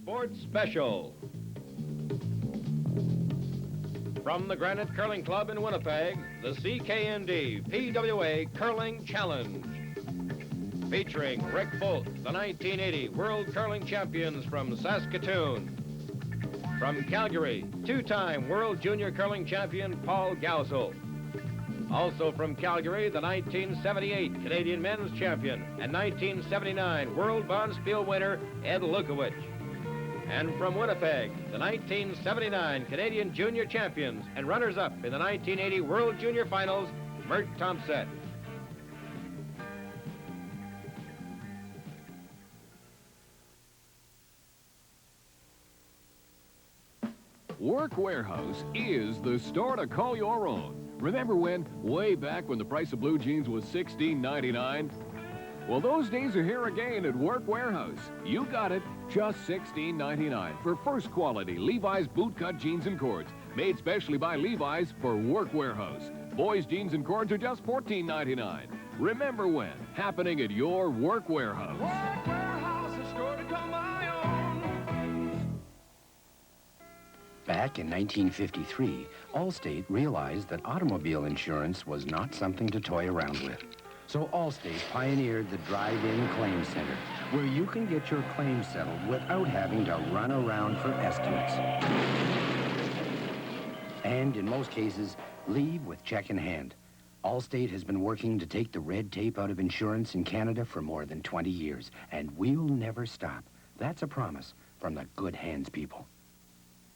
Sports Special. From the Granite Curling Club in Winnipeg, the CKND PWA Curling Challenge. Featuring Rick Bolt, the 1980 World Curling Champions from Saskatoon. From Calgary, two-time World Junior Curling Champion Paul Gausel. Also from Calgary, the 1978 Canadian Men's Champion and 1979 World Bonspiel winner Ed Lukowich. And from Winnipeg, the 1979 Canadian Junior Champions and runners-up in the 1980 World Junior Finals, Mert Thompson. Work Warehouse is the store to call your own. Remember when, way back when the price of blue jeans was $16.99? Well, those days are here again at Work Warehouse. You got it, just $16.99 for first quality Levi's bootcut jeans and cords, made specially by Levi's for Work Warehouse. Boys' jeans and cords are just $14.99. Remember when, happening at your Work Warehouse. Work Warehouse, a store to call my own. Back in 1953, Allstate realized that automobile insurance was not something to toy around with. So Allstate pioneered the Drive-In Claim Center, where you can get your claim settled without having to run around for estimates. And in most cases, leave with check in hand. Allstate has been working to take the red tape out of insurance in Canada for more than 20 years, and we'll never stop. That's a promise from the good hands people.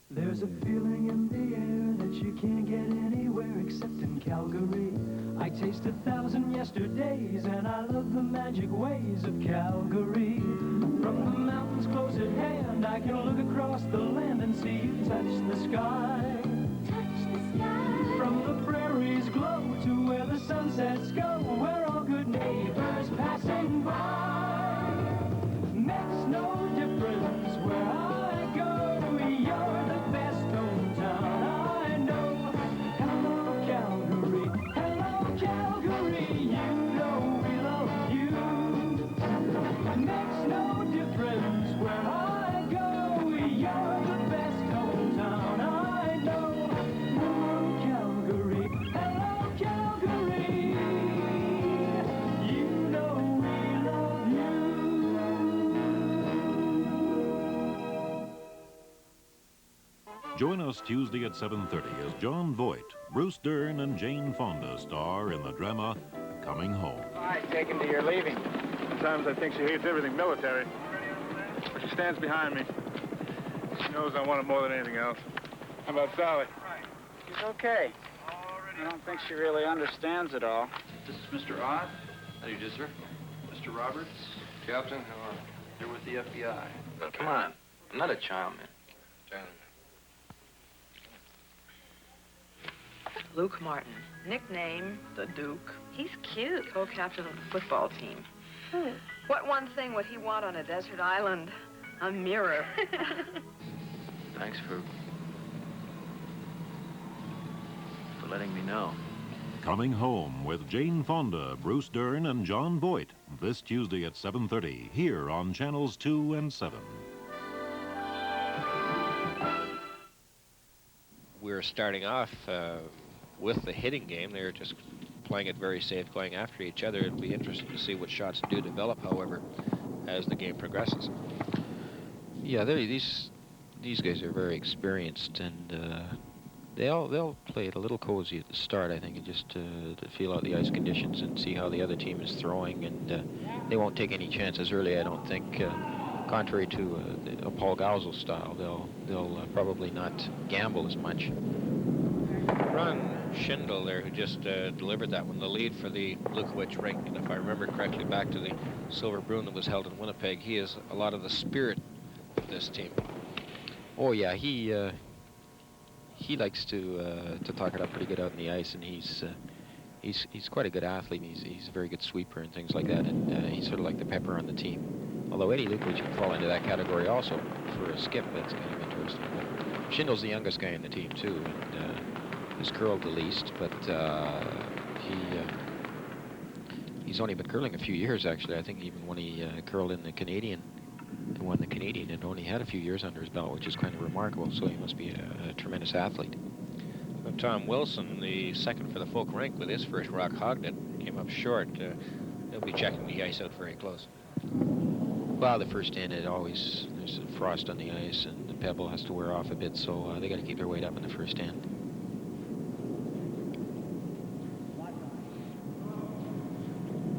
There's a feeling in the air that you can't get anywhere except in Calgary. I taste 1,000 yesterdays, and I love the magic ways of Calgary. From the mountains close at hand, I can look across the land and see you touch the sky. Touch the sky. From the prairies glow to where the sunsets go, we're all good neighbors passing by. Makes no difference where I go. You're the best hometown I know. Hello, Calgary. Hello, Calgary. You know we love you. Makes no difference where I go. You're the best hometown I know. Hello, Calgary. Hello, Calgary. You know we love you. Join us Tuesday at 7:30 as John Voight, Bruce Dern, and Jane Fonda star in the drama Coming Home. I take him to your leaving. Sometimes I think she hates everything military. But she stands behind me. She knows I want it more than anything else. How about Sally? She's okay. I don't think she really understands it all. This is Mr. Odd. How do you do, sir? Mr. Roberts. Captain, how are you? You're with the FBI. Now, come on. I'm not a child, man. Gentlemen. Luke Martin, nickname the Duke. He's cute. Co-captain of the football team. What one thing would he want on a desert island? A mirror. Thanks for letting me know. Coming Home with Jane Fonda, Bruce Dern, and John Voight this Tuesday at 7:30 here on Channels 2 and 7. We're starting off with the hitting game. They're just playing it very safe, going after each other. It'll be interesting to see what shots do develop, however, as the game progresses. Yeah, these guys are very experienced, and they'll play it a little cozy at the start, I think, just to feel out the ice conditions and see how the other team is throwing, and they won't take any chances early, I don't think. Contrary to a Paul Gausel style, they'll probably not gamble as much. Ron Schindel there, who just delivered that one, the lead for the Lukowich ring. And if I remember correctly, back to the Silver Bruin that was held in Winnipeg, he is a lot of the spirit of this team. Oh yeah, he likes to talk it up pretty good out in the ice, and he's quite a good athlete. He's a very good sweeper and things like that, and he's sort of like the pepper on the team. Although Eddie Lukowich can fall into that category also for a skip. That's kind of interesting. But Schindel's the youngest guy in the team too, and is curled the least, but he's only been curling a few years, actually. I think even when he curled in the Canadian won the Canadian and only had a few years under his belt, which is kind of remarkable. So he must be a tremendous athlete. Tom Wilson, the second for the folk rank with his first rock hogged it, came up short. They'll be checking the ice out very close. Well, the first end, there's frost on the ice, and the pebble has to wear off a bit, so they got to keep their weight up in the first end.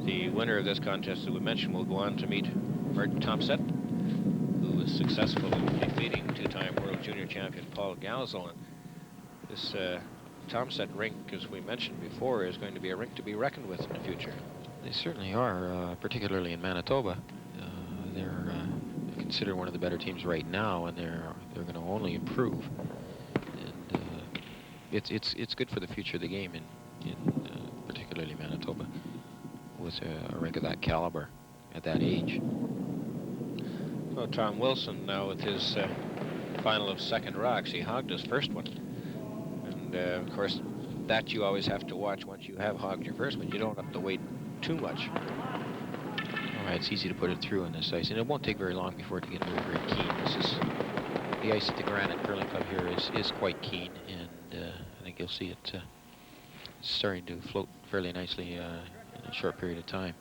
The winner of this contest, that we mentioned, will go on to meet Martin Tomset, who was successful in defeating two-time world junior champion Paul Galzel. And this Tomset rink, as we mentioned before, is going to be a rink to be reckoned with in the future. They certainly are, particularly in Manitoba. They're considered one of the better teams right now, and they're going to only improve. And it's good for the future of the game in particularly Manitoba, with a rink of that caliber at that age. Well, Tom Wilson now with his final of second rocks. He hogged his first one. And, of course, that you always have to watch once you have hogged your first one. You don't have to wait too much. All right, it's easy to put it through on this ice, and it won't take very long before it gets very, very keen. The ice at the Granite Curling Club here is quite keen, and I think you'll see it starting to float fairly nicely in a short period of time.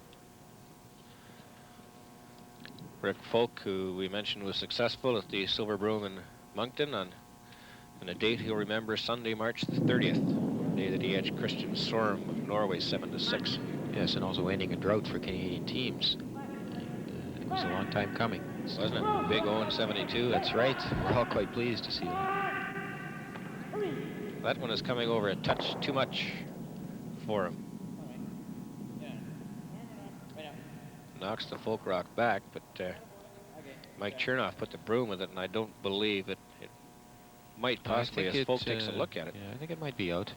Rick Folk, who we mentioned was successful at the Silver Broom in Moncton on a date he'll remember, Sunday, March the 30th, the day that he edged Christian Sorum of Norway 7-6. Yes, and also ending a drought for Canadian teams. And, it was a long time coming. Wasn't it? Big 0-72. That's right. We're all quite pleased to see that. That one is coming over a touch too much for him. Knocks the Folk rock back, but Mike Chernoff put the broom with it, and I don't believe it might possibly, as Folk takes a look at it. Yeah, I think it might be out.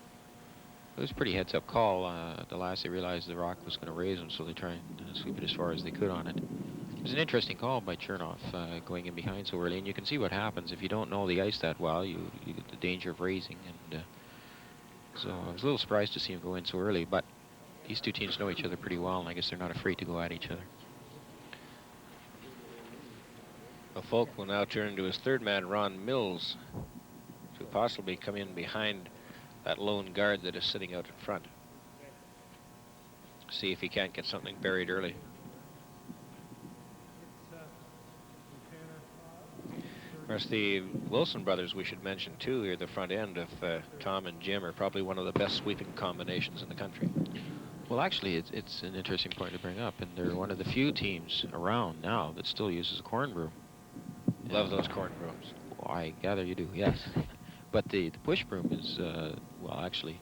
It was a pretty heads-up call. At the last, they realized the rock was going to raise them, so they tried and sweep it as far as they could on it. It was an interesting call by Chernoff, going in behind so early, and you can see what happens. If you don't know the ice that well, you get the danger of raising, and so I was a little surprised to see him go in so early, but these two teams know each other pretty well, and I guess they're not afraid to go at each other. The Folk will now turn to his third man, Ron Mills, to possibly come in behind that lone guard that is sitting out in front. See if he can't get something buried early. Of course, the Wilson brothers, we should mention too, here the front end of Tom and Jim, are probably one of the best sweeping combinations in the country. Well, actually, it's an interesting point to bring up, and they're one of the few teams around now that still uses a corn broom. Love those corn brooms. Well, I gather you do, yes. But the push broom is, well, actually,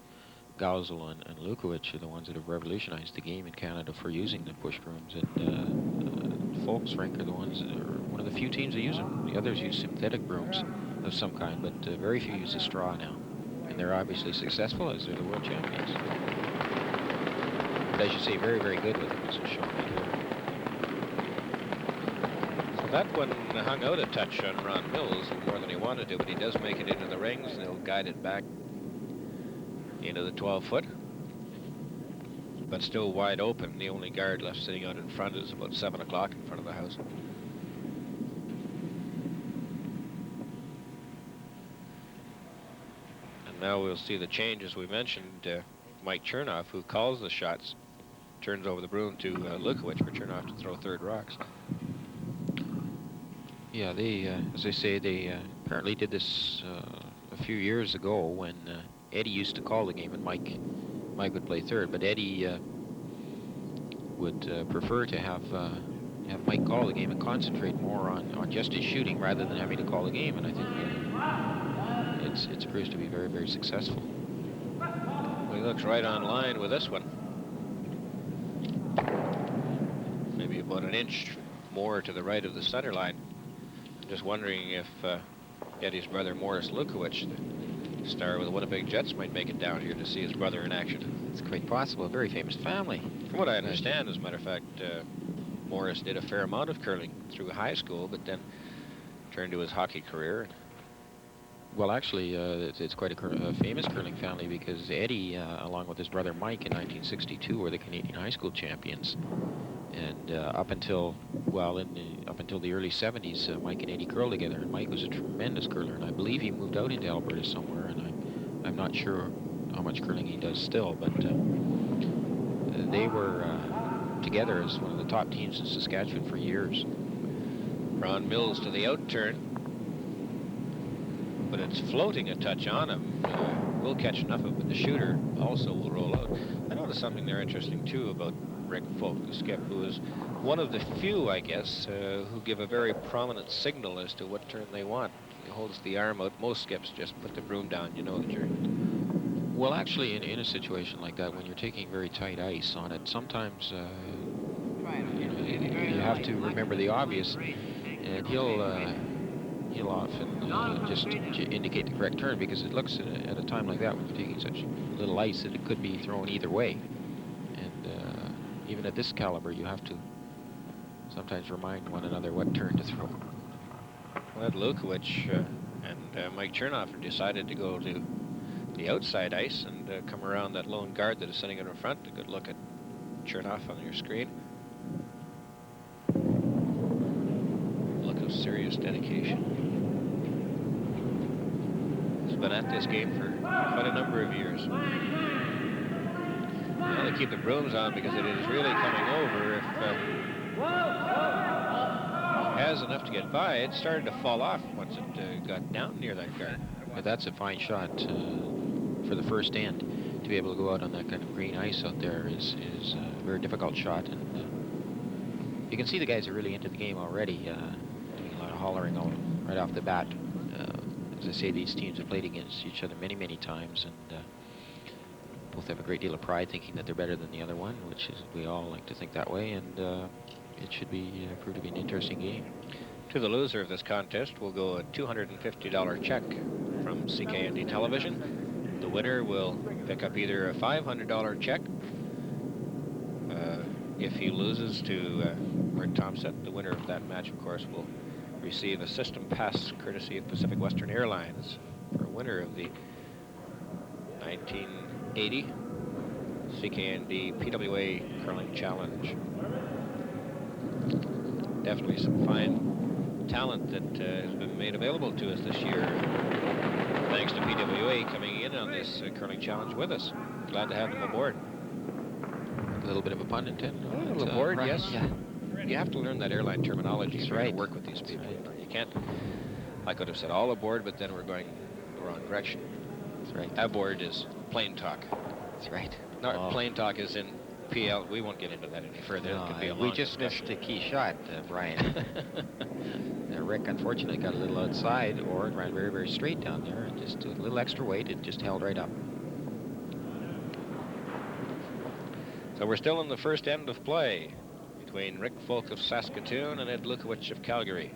Galzel and Lukowich are the ones that have revolutionized the game in Canada for using the push brooms. And Folks rink are the ones that are one of the few teams that use them. The others use synthetic brooms of some kind, but very few use the straw now. And they're obviously successful as they're the world champions. But as you say, very, very good with them, as is shown right here. That one hung out a touch on Ron Mills, more than he wanted to, but he does make it into the rings, and he'll guide it back into the 12-foot. But still wide open. The only guard left sitting out in front is about 7 o'clock in front of the house. And now we'll see the change, as we mentioned. Mike Chernoff, who calls the shots, turns over the broom to Lukowich for Chernoff to throw third rocks. Yeah, they, as I say, they apparently did this a few years ago when Eddie used to call the game and Mike would play third, but Eddie would prefer to have Mike call the game and concentrate more on just his shooting rather than having to call the game, and I think it's proved to be very, very successful. Well, he looks right on line with this one. Maybe about an inch more to the right of the center line. Just wondering if Eddie's brother Morris Lukowich, the star with the Winnipeg Jets, might make it down here to see his brother in action. It's quite possible. A very famous family. From what I understand, as a matter of fact, Morris did a fair amount of curling through high school, but then turned to his hockey career. Well, actually, it's quite a famous curling family because Eddie, along with his brother Mike in 1962, were the Canadian high school champions. And up until the early 70s, Mike and Eddie curled together, and Mike was a tremendous curler, and I believe he moved out into Alberta somewhere, and I'm not sure how much curling he does still, but they were together as one of the top teams in Saskatchewan for years. Ron Mills to the out turn, but it's floating a touch on him. We'll catch enough of it, but the shooter also will roll out. I noticed something there interesting too about Rick Folk, the skip, who is one of the few, I guess, who give a very prominent signal as to what turn they want. He holds the arm out. Most skips just put the broom down. You know that you're... Well, actually, in a situation like that, when you're taking very tight ice on it, sometimes you have to remember the obvious, and he'll often just indicate the correct turn, because it looks at a time like that, when you're taking such little ice, that it could be thrown either way. And even at this caliber, you have to sometimes remind one another what turn to throw. Well, Lukowich and Mike Chernoff decided to go to the outside ice and come around that lone guard that is sitting in front. A good look at Chernoff on your screen. Look of serious dedication. He's been at this game for quite a number of years. Well, they keep the brooms on because it is really coming over. If has enough to get by, it started to fall off once it got down near that guard. But that's a fine shot for the first end. To be able to go out on that kind of green ice out there is a very difficult shot, and you can see the guys are really into the game already, doing a lot of hollering right off the bat. As I say, these teams have played against each other many, many times, and both have a great deal of pride thinking that they're better than the other one, which is, we all like to think that way, and it should be prove to be an interesting game. To the loser of this contest will go a $250 check from CKND Television. The winner will pick up either a $500 check. If he loses to Art Thompson, the winner of that match, of course, will receive a system pass courtesy of Pacific Western Airlines for a winner of the 1980 CKND PWA Curling Challenge. Definitely some fine talent that has been made available to us this year, thanks to PWA coming in on this curling challenge with us. Glad to have them aboard. A little bit of a pun intended. A little aboard, right. Yes. Yeah. You have to learn that airline terminology to work with these people. Right. You can't, I could have said all aboard, but then we're going the wrong direction. That's right. Aboard is plane talk. That's right. No, plane talk is in PL. We won't get into that any further. No, it could be a we long just discussion. missed a key shot, Brian. Rick unfortunately got a little outside, or it ran very, very straight down there, and just a little extra weight, it just held right up. So we're still in the first end of play between Rick Folk of Saskatoon and Ed Lukowich of Calgary.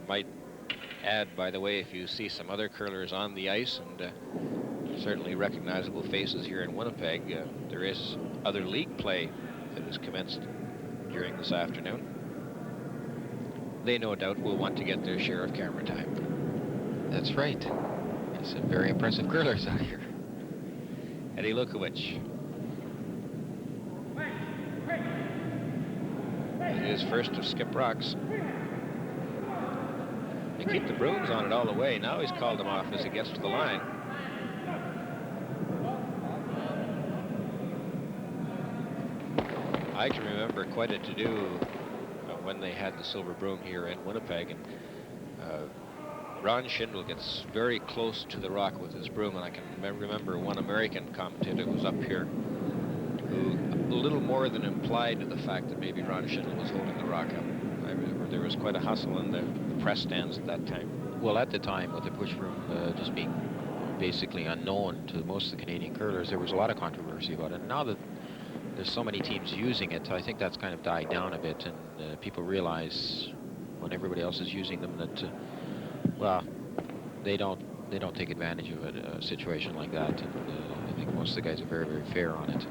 Might add, by the way, if you see some other curlers on the ice, and certainly recognizable faces here in Winnipeg, there is other league play that has commenced during this afternoon. They no doubt will want to get their share of camera time. That's right. There's some very impressive curlers out here. Eddie Lukowich. His first of Skip Rocks. They keep the brooms on it all the way. Now he's called them off as he gets to the line. I can remember quite a to-do when they had the silver broom here in Winnipeg, and Ron Schindel gets very close to the rock with his broom, and I can remember one American commentator who was up here who a little more than implied the fact that maybe Ron Schindel was holding the rock up. I remember there was quite a hustle in the press stands at that time. Well, at the time, with the push broom just being basically unknown to most of the Canadian curlers, there was a lot of controversy about it. Now that there's so many teams using it, I think that's kind of died down a bit, and people realize when everybody else is using them that, well, they don't take advantage of a situation like that, and I think most of the guys are very, very fair on it.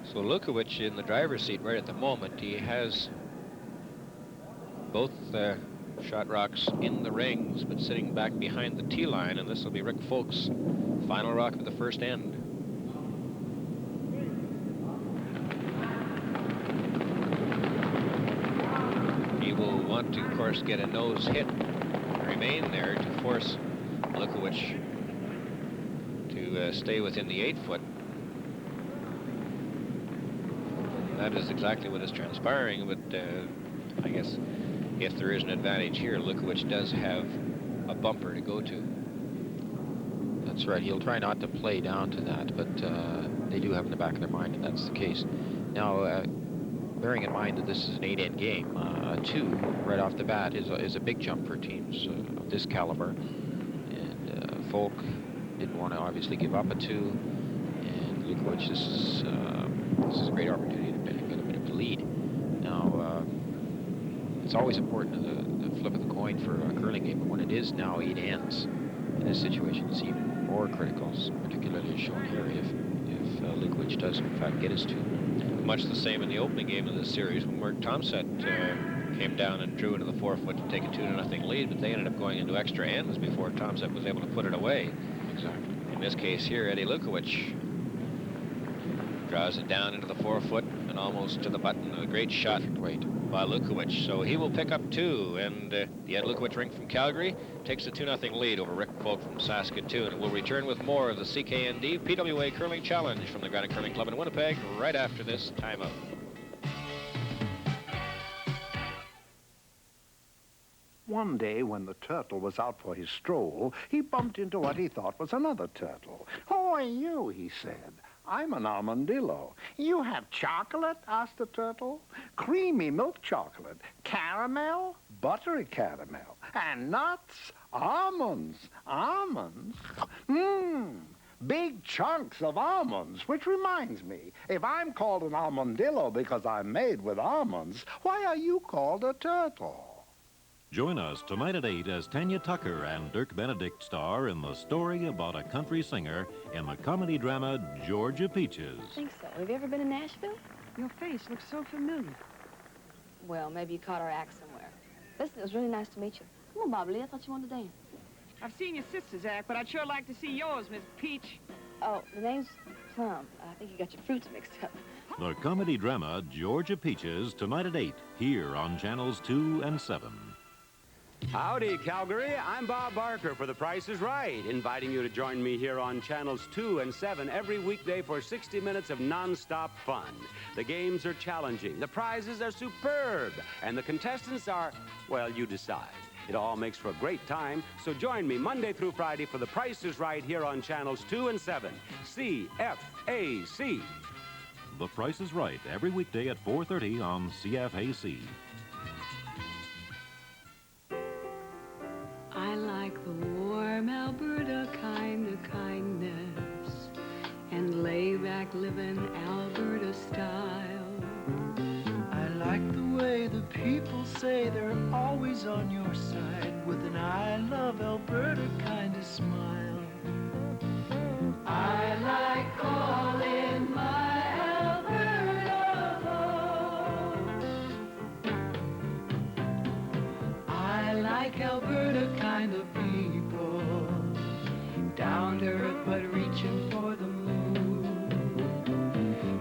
So Lukowich in the driver's seat right at the moment. He has both shot rocks in the rings, but sitting back behind the tee line, and this will be Rick Folk's final rock of the first end. want to, of course, get a nose hit, remain there to force Lukowich to stay within the 8-foot. That is exactly what is transpiring, but I guess if there is an advantage here, Lukowich does have a bumper to go to. That's right. He'll try not to play down to that, but they do have in the back of their mind that that's the case. Now, bearing in mind that this is an 8-end game, 2 right off the bat is a big jump for teams of this caliber. And Folk didn't want to obviously give up a 2. And Lukowich, this is a great opportunity to get a bit of a lead. Now, it's always important to the flip of the coin for a curling game, but when it is now 8 ends, in this situation, it's even more critical, particularly as shown here, if Lukowich does, in fact, get his 2. Much the same in the opening game of this series when Mark Tomset came down and drew into the 4-foot to take a 2-0 lead, but they ended up going into extra ends before Tomset was able to put it away. Exactly. In this case here, Eddie Lukowich draws it down into the 4-foot and almost to the button. A great shot by Lukowich. So he will pick up 2, and the Ed Lukowich rink from Calgary takes a 2-0 lead over Rick Folk from Saskatoon. We'll return with more of the CKND PWA Curling Challenge from the Granite Curling Club in Winnipeg right after this timeout. One day, when the turtle was out for his stroll, he bumped into what he thought was another turtle. "Who are you?" he said. "I'm an armadillo." "You have chocolate?" asked the turtle. "Creamy milk chocolate, caramel, buttery caramel, and nuts, almonds." "Almonds? Big chunks of almonds, which reminds me, if I'm called an armadillo because I'm made with almonds, why are you called a turtle?" Join us tonight at 8 as Tanya Tucker and Dirk Benedict star in the story about a country singer in the comedy drama Georgia Peaches. I think so. Have you ever been to Nashville? Your face looks so familiar. Well, maybe you caught our act somewhere. Listen, it was really nice to meet you. Come on, Bob Lee, I thought you wanted to dance. I've seen your sister's act, but I'd sure like to see yours, Miss Peach. Oh, the name's Plum. I think you got your fruits mixed up. The comedy drama Georgia Peaches tonight at 8 here on channels 2 and 7. Howdy, Calgary. I'm Bob Barker for The Price is Right, inviting you to join me here on channels 2 and 7 every weekday for 60 minutes of non-stop fun. The games are challenging, the prizes are superb, and the contestants are, well, you decide. It all makes for a great time, so join me Monday through Friday for The Price is Right here on channels 2 and 7. CFAC. The Price is Right every weekday at 4:30 on CFAC. I like the warm Alberta kind of kindness and lay-back living Alberta style. I like the way the people say they're always on your side with an I love Alberta kind of smile. I like calling my Alberta home. I like Alberta kind of people, down to earth but reaching for the moon.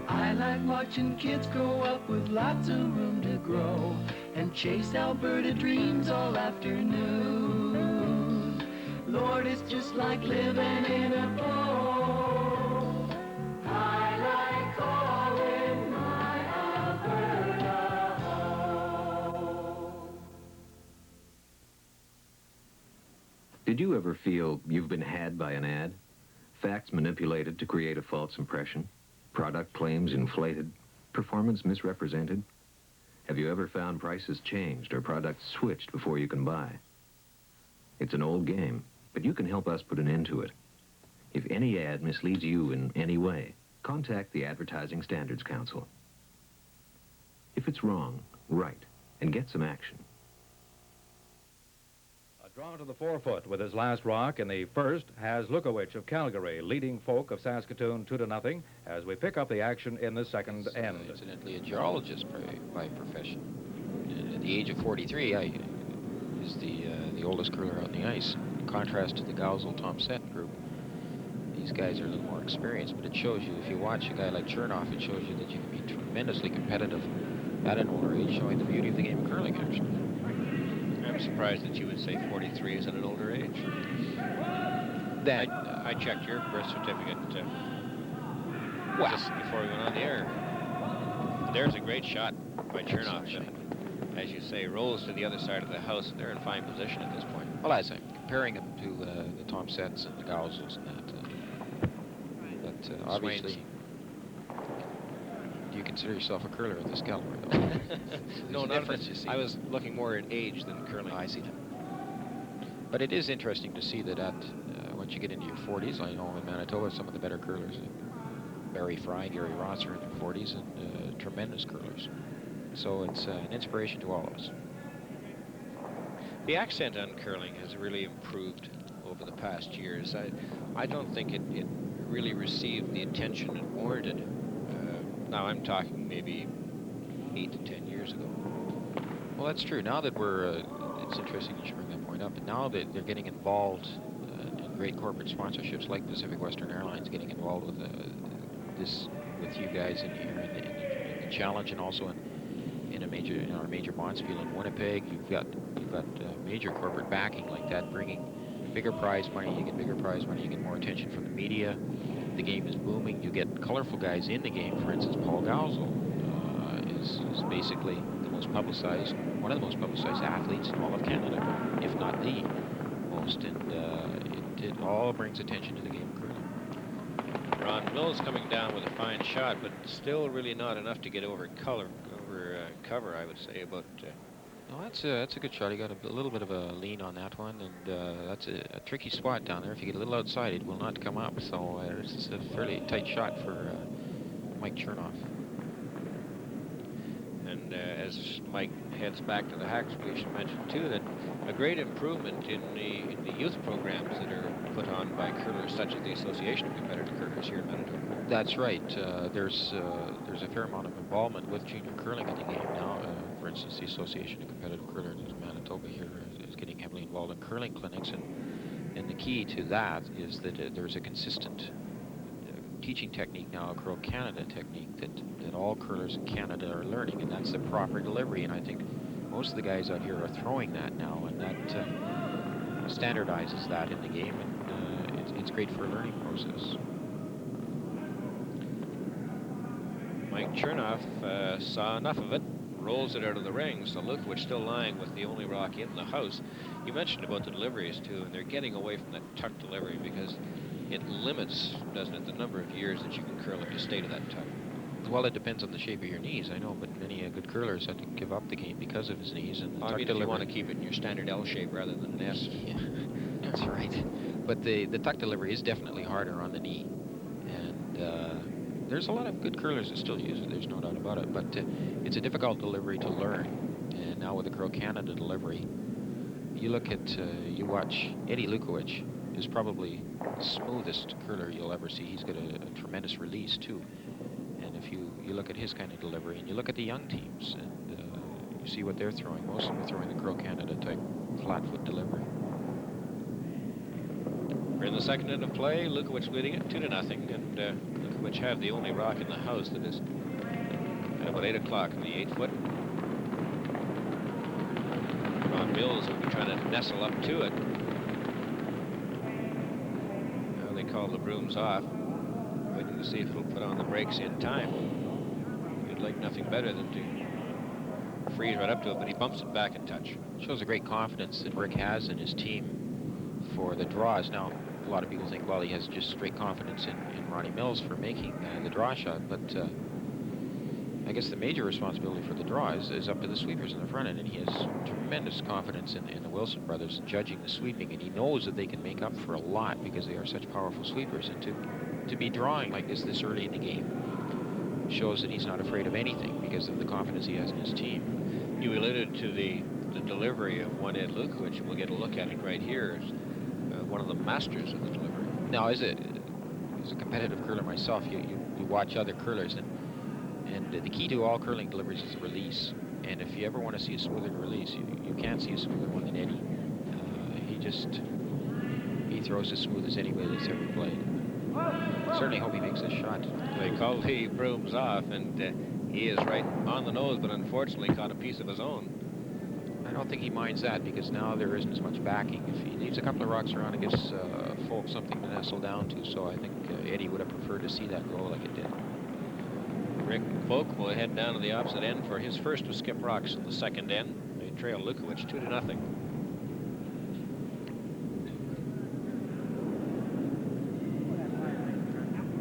I like watching kids grow up with lots of room to grow and chase Alberta dreams all afternoon. Lord, it's just like living in a bowl. I like calling my Alberta home. Did you ever feel you've been had by an ad? Facts manipulated to create a false impression? Product claims inflated? Performance misrepresented? Have you ever found prices changed or products switched before you can buy? It's an old game, but you can help us put an end to it. If any ad misleads you in any way, contact the Advertising Standards Council. If it's wrong, write and get some action. Draw to the 4-foot with his last rock in the first has Lukowich of Calgary leading Folk of Saskatoon 2-0 as we pick up the action in the second end. Incidentally, a geologist by profession. And at the age of 43, is the oldest curler on the ice. In contrast to the Gausel-Tomset group, these guys are a little more experienced, but it shows you, if you watch a guy like Chernoff, it shows you that you can be tremendously competitive at an older age, showing the beauty of the game of curling, actually. surprised that you would say 43 is at an older age. I checked your birth certificate just before we went on the air. There's a great shot by Chernoff. As you say, rolls to the other side of the house, and they're in fine position at this point. Well, as I'm comparing him to the Tom Setts and the Gowsels and that, but obviously, do you consider yourself a curler at this caliber, though? No, not difference, you see. I was looking more at age than curling. I see that. But it is interesting to see that once you get into your 40s, I know in Manitoba some of the better curlers, Barry Fry, Gary Ross are in their 40s, and tremendous curlers. So it's an inspiration to all of us. The accent on curling has really improved over the past years. I don't think it really received the attention it warranted. Now I'm talking maybe 8 to 10 years ago. Well, that's true. Now that we're, it's interesting you should bring that point up, but now that they're getting involved in great corporate sponsorships like Pacific Western Airlines, getting involved with with you guys in here in the challenge, and also in our major bonspiel in Winnipeg, you've got major corporate backing like that, bringing bigger prize money. You get bigger prize money. You get more attention from the media. The game is booming. You get colorful guys in the game. For instance, Paul Gowsel is basically the most publicized, one of the most publicized athletes in all of Canada, if not the most. And it all brings attention to the game of curling. Ron Mills coming down with a fine shot, but still really not enough to get over cover, I would say. But no, that's a good shot. He got a little bit of a lean on that one, and that's a tricky spot down there. If you get a little outside, it will not come up. So it's a fairly tight shot for Mike Chernoff. And as Mike heads back to the hacks, we should mention too that a great improvement in the youth programs that are put on by curlers, such as the Association of Competitive Curlers here in Manitoba. That's right. There's a fair amount of involvement with junior curling in the game now. For instance, the Association of Competitive Curlers in Manitoba here is getting heavily involved in curling clinics, and the key to that is that there's a consistent teaching technique now, a Curl Canada technique that all curlers in Canada are learning, and that's the proper delivery. And I think most of the guys out here are throwing that now, and that standardizes that in the game, and it's great for a learning process. Mike Chernoff saw enough of it, rolls it out of the ring, so Lukowich still lying with the only rock in the house. You mentioned about the deliveries too, and they're getting away from that tuck delivery because it limits, doesn't it, the number of years that you can curl if you stay to that tuck. Well, it depends on the shape of your knees, I know, but many good curlers had to give up the game because of his knees. And the tuck delivery, if you want to keep it in your standard L shape rather than an S. Yeah, that's right. But the tuck delivery is definitely harder on the knee, and there's a lot of good curlers that still use it. There's no doubt about it. But it's a difficult delivery to learn. And now with the Curl Canada delivery, you look at you watch Eddie Lukowich is probably the smoothest curler you'll ever see. He's got a tremendous release too. And if you look at his kind of delivery, and you look at the young teams, and you see what they're throwing, most of them are throwing the Curl Canada type flat foot delivery. We're in the second end of play. Lukowich leading it 2-0, and Lukowich have the only rock in the house that is at about 8 o'clock in the 8-foot. Ron Mills will be trying to nestle up to it. Now they call the brooms off, waiting to see if it'll put on the brakes in time. You'd like nothing better than to freeze right up to it, but he bumps it back in touch. Shows a great confidence that Rick has in his team for the draws. Now, a lot of people think, well, he has just straight confidence in Ronnie Mills for making the draw shot, but I guess the major responsibility for the draw is up to the sweepers in the front end, and he has tremendous confidence in the Wilson brothers judging the sweeping, and he knows that they can make up for a lot because they are such powerful sweepers, and to be drawing like this early in the game shows that he's not afraid of anything because of the confidence he has in his team. You alluded to the delivery of one Ed Lukowich. We'll get a look at it right here. One of the masters of the delivery. Now, as a competitive curler myself, you watch other curlers, and the key to all curling deliveries is the release. And if you ever want to see a smoother release, you can't see a smoother one than Eddie. He throws as smooth as anybody that's ever played. Certainly hope he makes this shot. They call the brooms off, and he is right on the nose, but unfortunately caught a piece of his own. I don't think he minds that because now there isn't as much backing. If he leaves a couple of rocks around, it gives Folk something to nestle down to. So I think Eddie would have preferred to see that go like it did. Rick Folk will head down to the opposite end for his first to skip rocks in the second end. They trail Lukowich 2-0.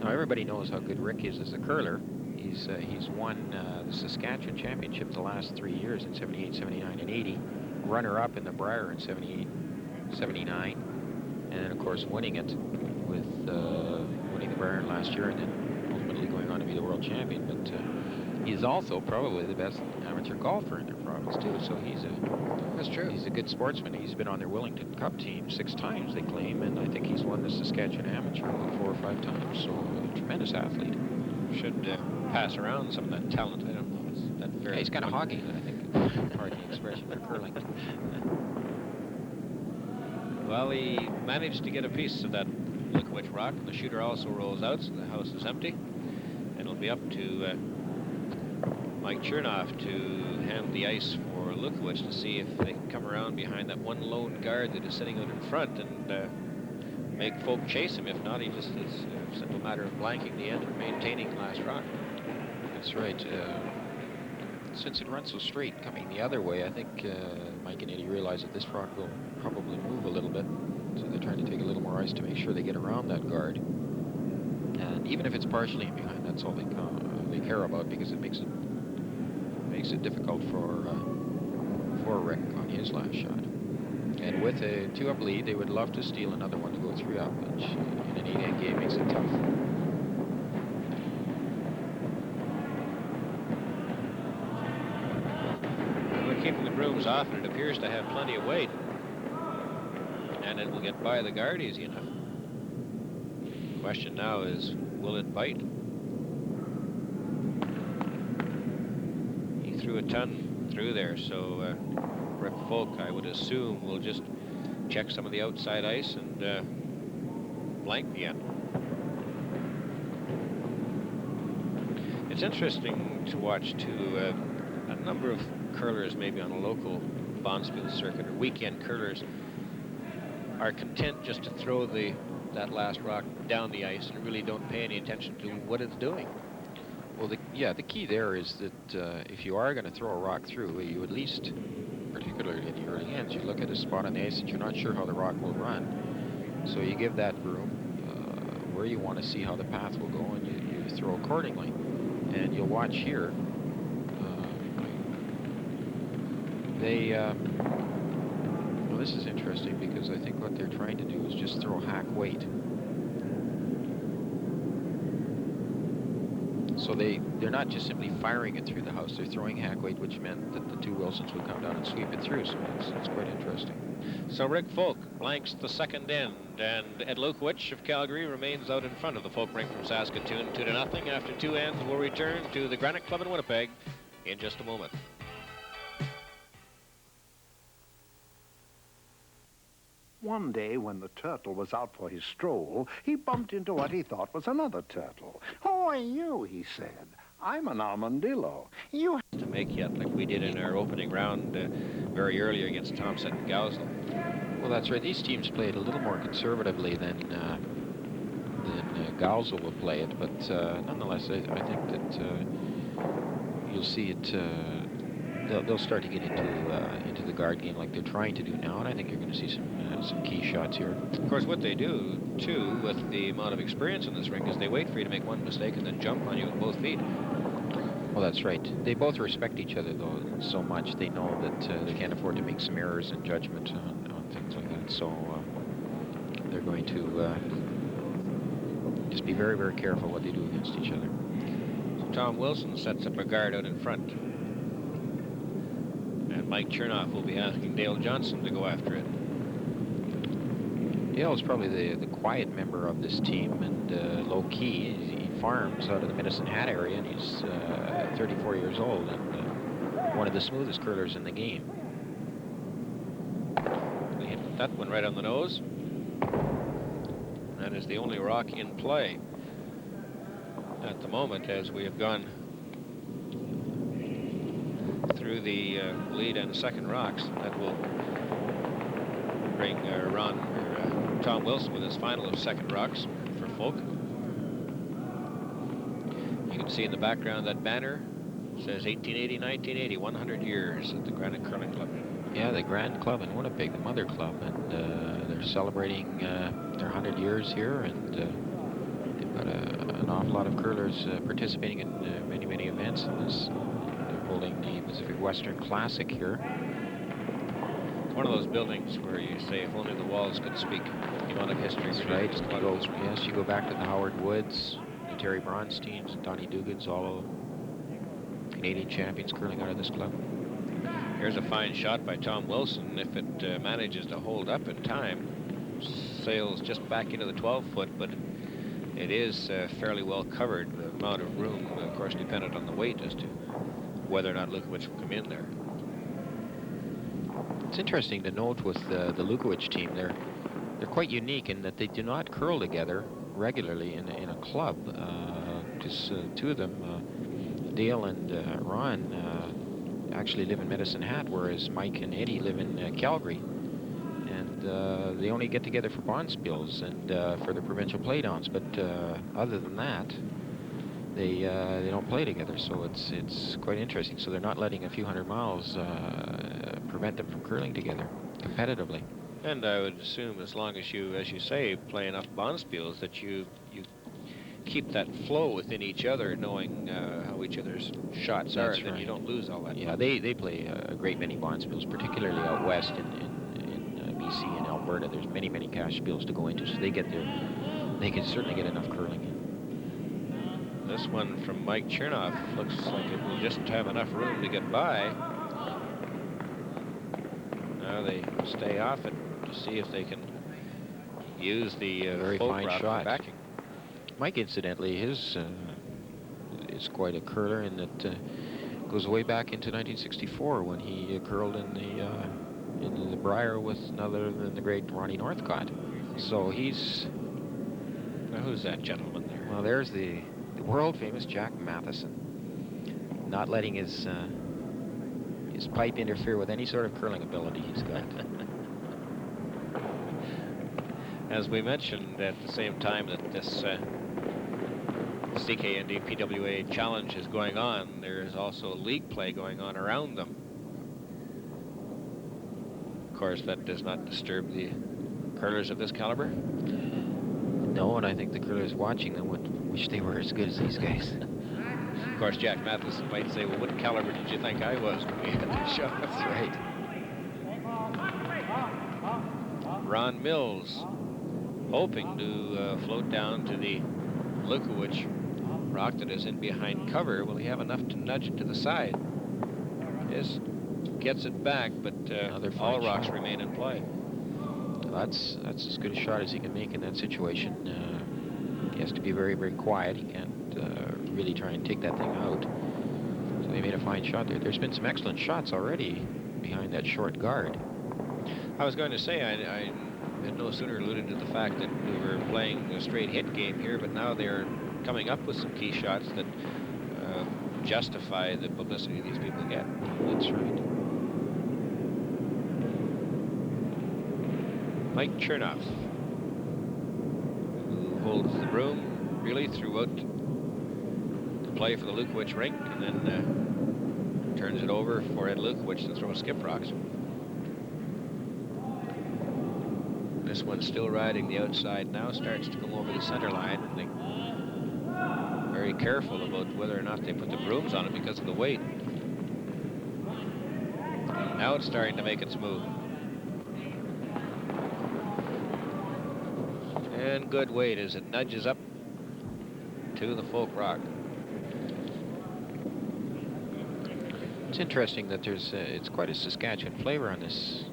Now everybody knows how good Rick is as a curler. He's won the Saskatchewan Championship the last 3 years in 78, 79, and 80. Runner-up in the Brier in 78, 79. And then, of course, winning it with winning the Brier last year and then ultimately going on to be the world champion. But he's also probably the best amateur golfer in their province, too. So that's true. He's a good sportsman. He's been on their Wellington Cup team 6 times, they claim, and I think he's won the Saskatchewan Amateur 4 or 5 times. So a tremendous athlete. Should pass around some of that talent. I don't know. Is that fair? Yeah, he's kind of hoggy, I think. Pardon the expression for curling. Well, he managed to get a piece of that Lukowich rock. The shooter also rolls out, so the house is empty. And it'll be up to Mike Chernoff to hand the ice for Lukowich to see if they can come around behind that one lone guard that is sitting out in front and make Folk chase him. If not, he just is a simple matter of blanking the end and maintaining the last rock. That's right. Since it runs so straight coming the other way, I think Mike and Eddie realize that this rock will probably move a little bit. So they're trying to take a little more ice to make sure they get around that guard. And even if it's partially in behind, that's all they care about because it makes it difficult for Rick on his last shot. And with a 2-up lead, they would love to steal another one to go 3-up, which in an 8-end game makes it tough. We're keeping the brooms off, and it appears to have plenty of weight. And it will get by the guard easy enough. The question now is, will it bite? He threw a ton through there, so Rick Folk, I would assume, will just check some of the outside ice and blank the end. It's interesting to watch, too, a number of curlers, maybe on a local Bonspiel circuit or weekend curlers, are content just to throw that last rock down the ice and really don't pay any attention to what it's doing. Well, the key there is that if you are going to throw a rock through, you at least, particularly in the early ends, you look at a spot on the ice that you're not sure how the rock will run. So you give that broom where you want to see how the path will go, and you throw accordingly. And you'll watch here. Well, this is interesting because I think what they're trying to do is just throw hack weight. So they're not just simply firing it through the house, they're throwing hack weight, which meant that the 2 Wilsons would come down and sweep it through, so it's quite interesting. So Rick Folk blanks the second end, and Ed Lukowich of Calgary remains out in front of the Folk rink from Saskatoon 2-0 after 2 ends. We'll return to the Granite Club in Winnipeg in just a moment. One day, when the turtle was out for his stroll, he bumped into what he thought was another turtle. "Oh, you," he said. "I'm an armadillo. You have to make yet, like we did in our opening round very early against Thompson and Gauzel." Well, that's right. These teams played a little more conservatively than Gauzel will play it, but nonetheless, I think that you'll see it. They'll start to get into the guard game like they're trying to do now, and I think you're going to see some key shots here. Of course, what they do too, with the amount of experience in this ring, is they wait for you to make one mistake and then jump on you with both feet. Well, that's right. They both respect each other though so much. They know that they can't afford to make some errors in judgment on things like that. So they're going to just be very, very careful what they do against each other. So Tom Wilson sets up a guard out in front. And Mike Chernoff will be asking Dale Johnson to go after it. Dale's probably the quiet member of this team and low-key. He farms out of the Medicine Hat area, and he's 34 years old and one of the smoothest curlers in the game. They hit that one right on the nose. That is the only rock in play at the moment, as we have gone through the lead and second rocks. That will bring Tom Wilson with his final of second rocks for Folk. You can see in the background that banner says 1880, 1980, 100 years at the Granite Curling Club. Yeah, the Grand Club in Winnipeg, the mother club, and they're celebrating their 100 years here, and they've got an awful lot of curlers participating in many events in this. They're holding the Pacific Western Classic here. It's one of those buildings where you say, if only the walls could speak. You know, like history. That's right. Yes, you go back to the Howard Woods, the Terry Bronsteins, Donnie Dugans, all Canadian champions curling out of this club. Here's a fine shot by Tom Wilson. If it manages to hold up in time, sails just back into the 12-foot, but it is fairly well covered. The amount of room, of course, dependent on the weight as to whether or not Lukowich will come in there. It's interesting to note with the Lukowich team, they're quite unique in that they do not curl together regularly in a club. Just two of them, Dale and Ron, actually live in Medicine Hat, whereas Mike and Eddie live in Calgary. And they only get together for bonspils and for the provincial playdowns, but other than that, they don't play together, so it's quite interesting. So they're not letting a few hundred miles prevent them from curling together competitively. And I would assume, as long as you say, play enough bonspils, that you keep that flow within each other, knowing how each other's shots are, and then you don't lose all that. Yeah, they play a great many bonspils, particularly out west in BC and Alberta. There's many cash spills to go into, so they can certainly get enough curling in. This one from Mike Chernoff looks like it will just have enough room to get by. Now they stay off it to see if they can use the very folk fine rock shot. for backing. Mike, incidentally, his is quite a curler, and it goes way back into 1964 when he curled in the Briar with none other than the great Ronnie Northcott. So he's... Now who's that gentleman there? Well, there's the world-famous Jack Matheson, not letting his pipe interfere with any sort of curling ability he's got. As we mentioned, at the same time that this CKND PWA challenge is going on, there is also league play going on around them. Of course, that does not disturb the curlers of this caliber. No, and I think the curlers watching them would wish they were as good as these guys. Of course, Jack Matheson might say, well, what caliber did you think I was when we had the shots? That's right. Ron Mills hoping to float down to the Lukowich rock that is in behind cover. Will he have enough to nudge it to the side? Yes, gets it back, but all rocks remain in play. That's as good a shot as he can make in that situation. He has to be very quiet. He can't really try and take that thing out. So he made a fine shot there. There's been some excellent shots already behind that short guard. I was going to say, I had no sooner alluded to the fact that we were playing a straight hit game here, but now they're coming up with some key shots that justify the publicity these people get. That's right. Mike Chernoff, who holds the broom really throughout the play for the Lukowich rink, and then turns it over for Ed Lukowich to throw skip rocks. This one's still riding the outside now, starts to come over the center line, and they're very careful about whether or not they put the brooms on it because of the weight. Now it's starting to make its move. And good weight as it nudges up to the folk rock. It's interesting that there's it's quite a Saskatchewan flavor on this.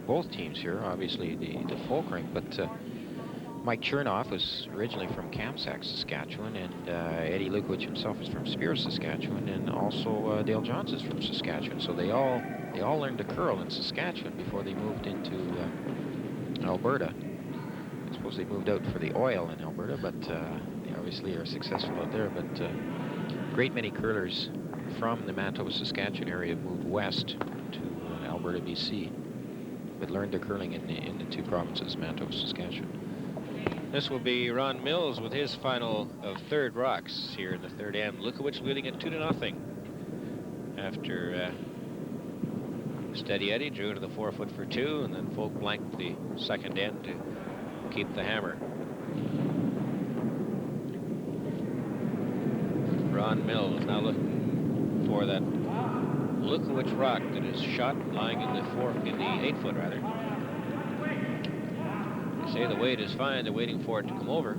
Both teams here, obviously the folk rink, but Mike Chernoff was originally from Kamsack, Saskatchewan, and Eddie Lukowich himself is from Spears, Saskatchewan, and also Dale Johnson's from Saskatchewan. So they all learned to curl in Saskatchewan before they moved into Alberta. I suppose they moved out for the oil in Alberta, but they obviously are successful out there. But great many curlers from the Manitoba, Saskatchewan area have moved west to Alberta, BC, but learned their curling in the two provinces, Manitoba, Saskatchewan. This will be Ron Mills with his final of third rocks here in the third end. Lukowich leading it 2-0 after Steady Eddie drew to the 4-foot for 2, and then Folk blanked the second end to keep the hammer. Ron Mills now looking for that Lukowich rock that is shot lying in the 8-foot rather. They say the weight is fine. They're waiting for it to come over.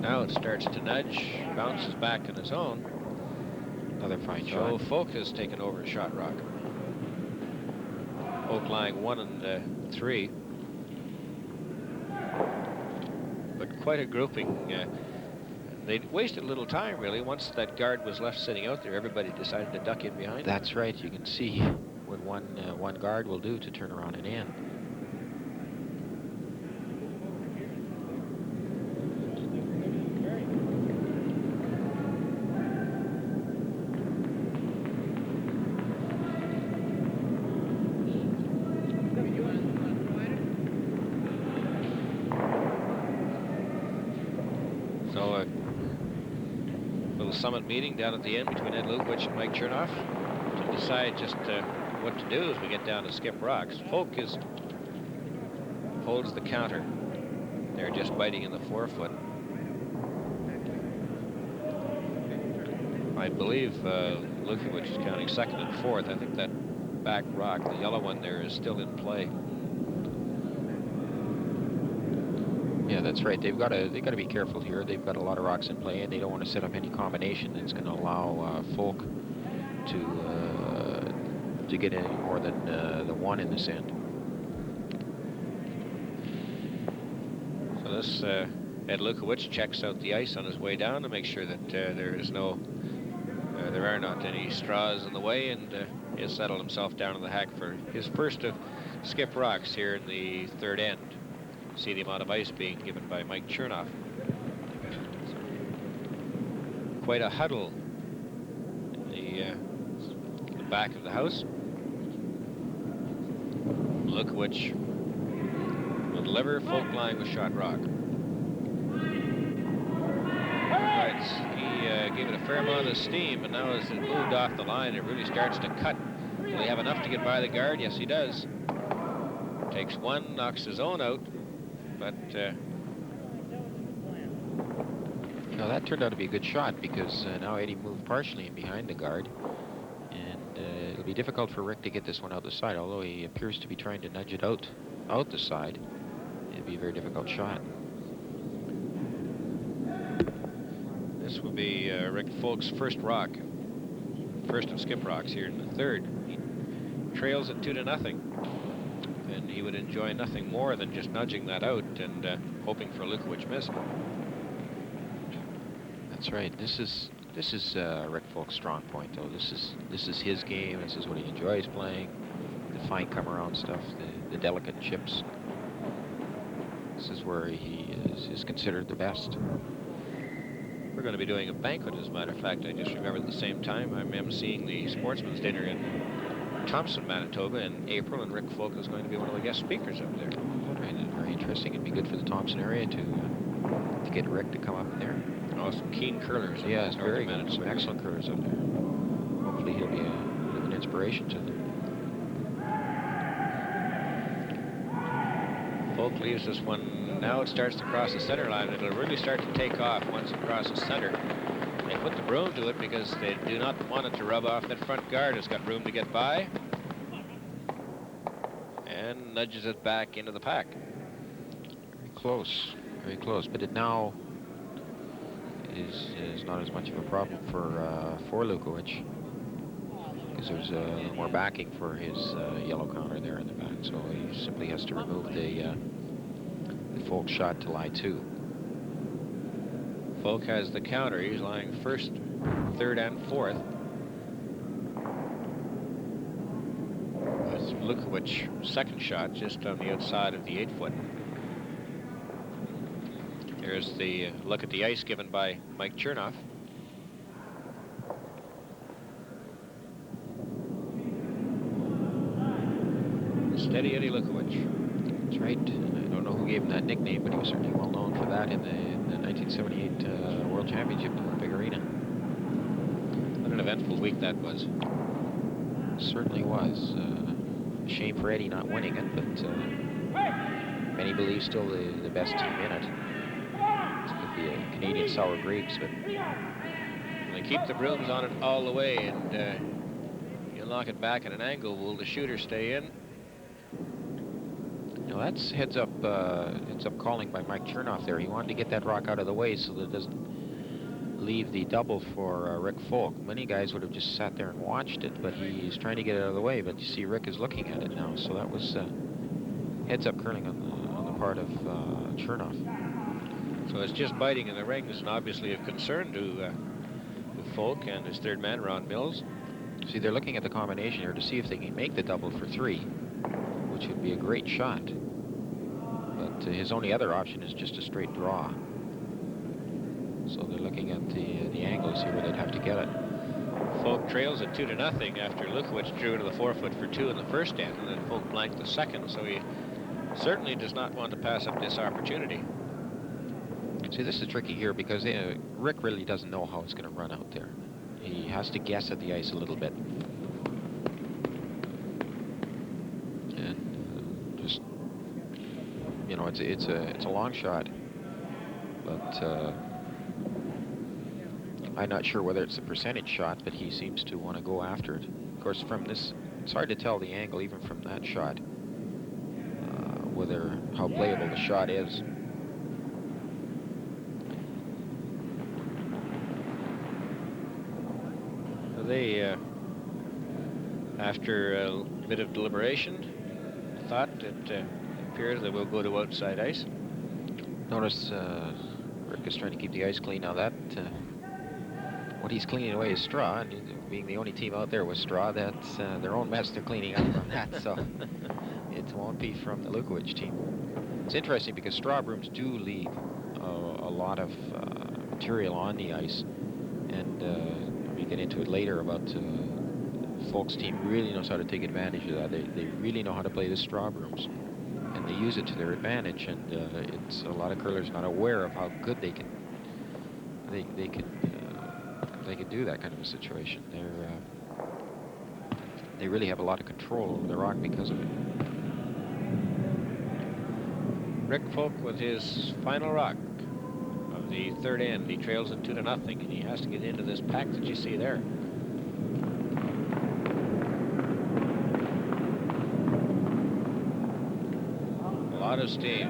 Now it starts to nudge, bounces back in its own. Another fine shot. So Folk has taken over a shot rock. Folk lying 1 and 3. But quite a grouping. They wasted a little time, really. Once that guard was left sitting out there, everybody decided to duck in behind. That's right. You can see what one guard will do to turn around and end. So a little summit meeting down at the end between Ed Lukowich and Mike Chernoff to decide just what to do as we get down to skip rocks. Folk holds the counter. They're just biting in the 4-foot. I believe Lukowich is counting second and fourth. I think that back rock, the yellow one there, is still in play. Yeah, that's right. They've got to be careful here. They've got a lot of rocks in play, and they don't want to set up any combination that's going to allow Folk to get any more than the 1 in this end. So this Ed Lukowich checks out the ice on his way down to make sure that there are not any straws in the way, and he'll settle himself down in the hack for his first of skip rocks here in the third end. See the amount of ice being given by Mike Chernoff. Quite a huddle in the back of the house. Lukowich with liver, Folk lying with shot rock. Right, he gave it a fair amount of steam, and now as it moved off the line, it really starts to cut. Will he have enough to get by the guard? Yes, he does. Takes 1, knocks his own out. But now that turned out to be a good shot because now Eddie moved partially in behind the guard, and it'll be difficult for Rick to get this one out the side. Although he appears to be trying to nudge it out the side, it'd be a very difficult shot. This will be Rick Folk's first rock, first of skip rocks here in the third. He trails it 2-0. And he would enjoy nothing more than just nudging that out and hoping for a Lukowich miss. That's right. This is Rick Folk's strong point, though. This is his game. This is what he enjoys playing. The fine come-around stuff, the delicate chips. This is where he is considered the best. We're going to be doing a banquet, as a matter of fact. I just remembered at the same time I'm emceeing the Sportsman's Dinner in Thompson, Manitoba in April, and Rick Folk is going to be one of the guest speakers up there. Right, very interesting. It'd be good for the Thompson area to get Rick to come up there. Oh, some keen curlers. Yeah, it's very good. Some excellent curlers up there. Hopefully he'll be a bit of an inspiration to them. Folk leaves this one. Now it starts to cross the center line. It'll really start to take off once it crosses center. They put the broom to it because they do not want it to rub off. That front guard has got room to get by. And nudges it back into the pack. Very close, but it now is not as much of a problem for Lukowich because there's a little more backing for his yellow counter there in the back, so he simply has to remove the Folk shot to lie 2. Folk has the counter. He's lying first, third, and fourth. That's Lukowich second shot just on the outside of the 8-foot. Here's the look at the ice given by Mike Chernoff. Steady Eddie Lukowich. That's right. I don't know who gave him that nickname, but he was certainly well known for that in the 1978 World Championship in Winnipeg Arena. What an eventful week that was. Certainly was. Shame for Eddie not winning it, but many believe still the best team in it. It could be a Canadian sour grapes, but they keep the brooms on it all the way, and you lock it back at an angle. Will the shooter stay in? No, that's heads up calling by Mike Chernoff there. He wanted to get that rock out of the way so that it doesn't leave the double for Rick Folk. Many guys would have just sat there and watched it, but he's trying to get it out of the way. But you see, Rick is looking at it now, so that was heads up curling on the part of Chernoff. So it's just biting in the rings, and obviously of concern to Folk and his third man, Ron Mills. See, they're looking at the combination here to see if they can make the double for 3, which would be a great shot. But his only other option is just a straight draw. So they're looking at the angles here where they'd have to get it. Folk trails at 2-0 after Lukowich drew to the 4-foot for 2 in the first end, and then Folk blanked the second, so he certainly does not want to pass up this opportunity. See, this is tricky here because Rick really doesn't know how it's going to run out there. He has to guess at the ice a little bit. And just, you know, it's a long shot, but I'm not sure whether it's a percentage shot, but he seems to want to go after it. Of course, from this, it's hard to tell the angle even from that shot, how playable the shot is. They, after a bit of deliberation, thought it appears that we'll go to outside ice. Notice Rick is trying to keep the ice clean. Now that what he's cleaning away is straw, and being the only team out there with straw, that's their own mess they're cleaning up from that, so it won't be from the Lukowich team. It's interesting because straw brooms do leave a lot of material on the ice, and we get into it later about Folk's team really knows how to take advantage of that. They really know how to play the straw brooms, and they use it to their advantage, and it's a lot of curlers not aware of how good they can do that kind of a situation. They really have a lot of control over the rock because of it. Rick Folk with his final rock of the third end. He trails it 2-0, and he has to get into this pack that you see there. A lot of steam.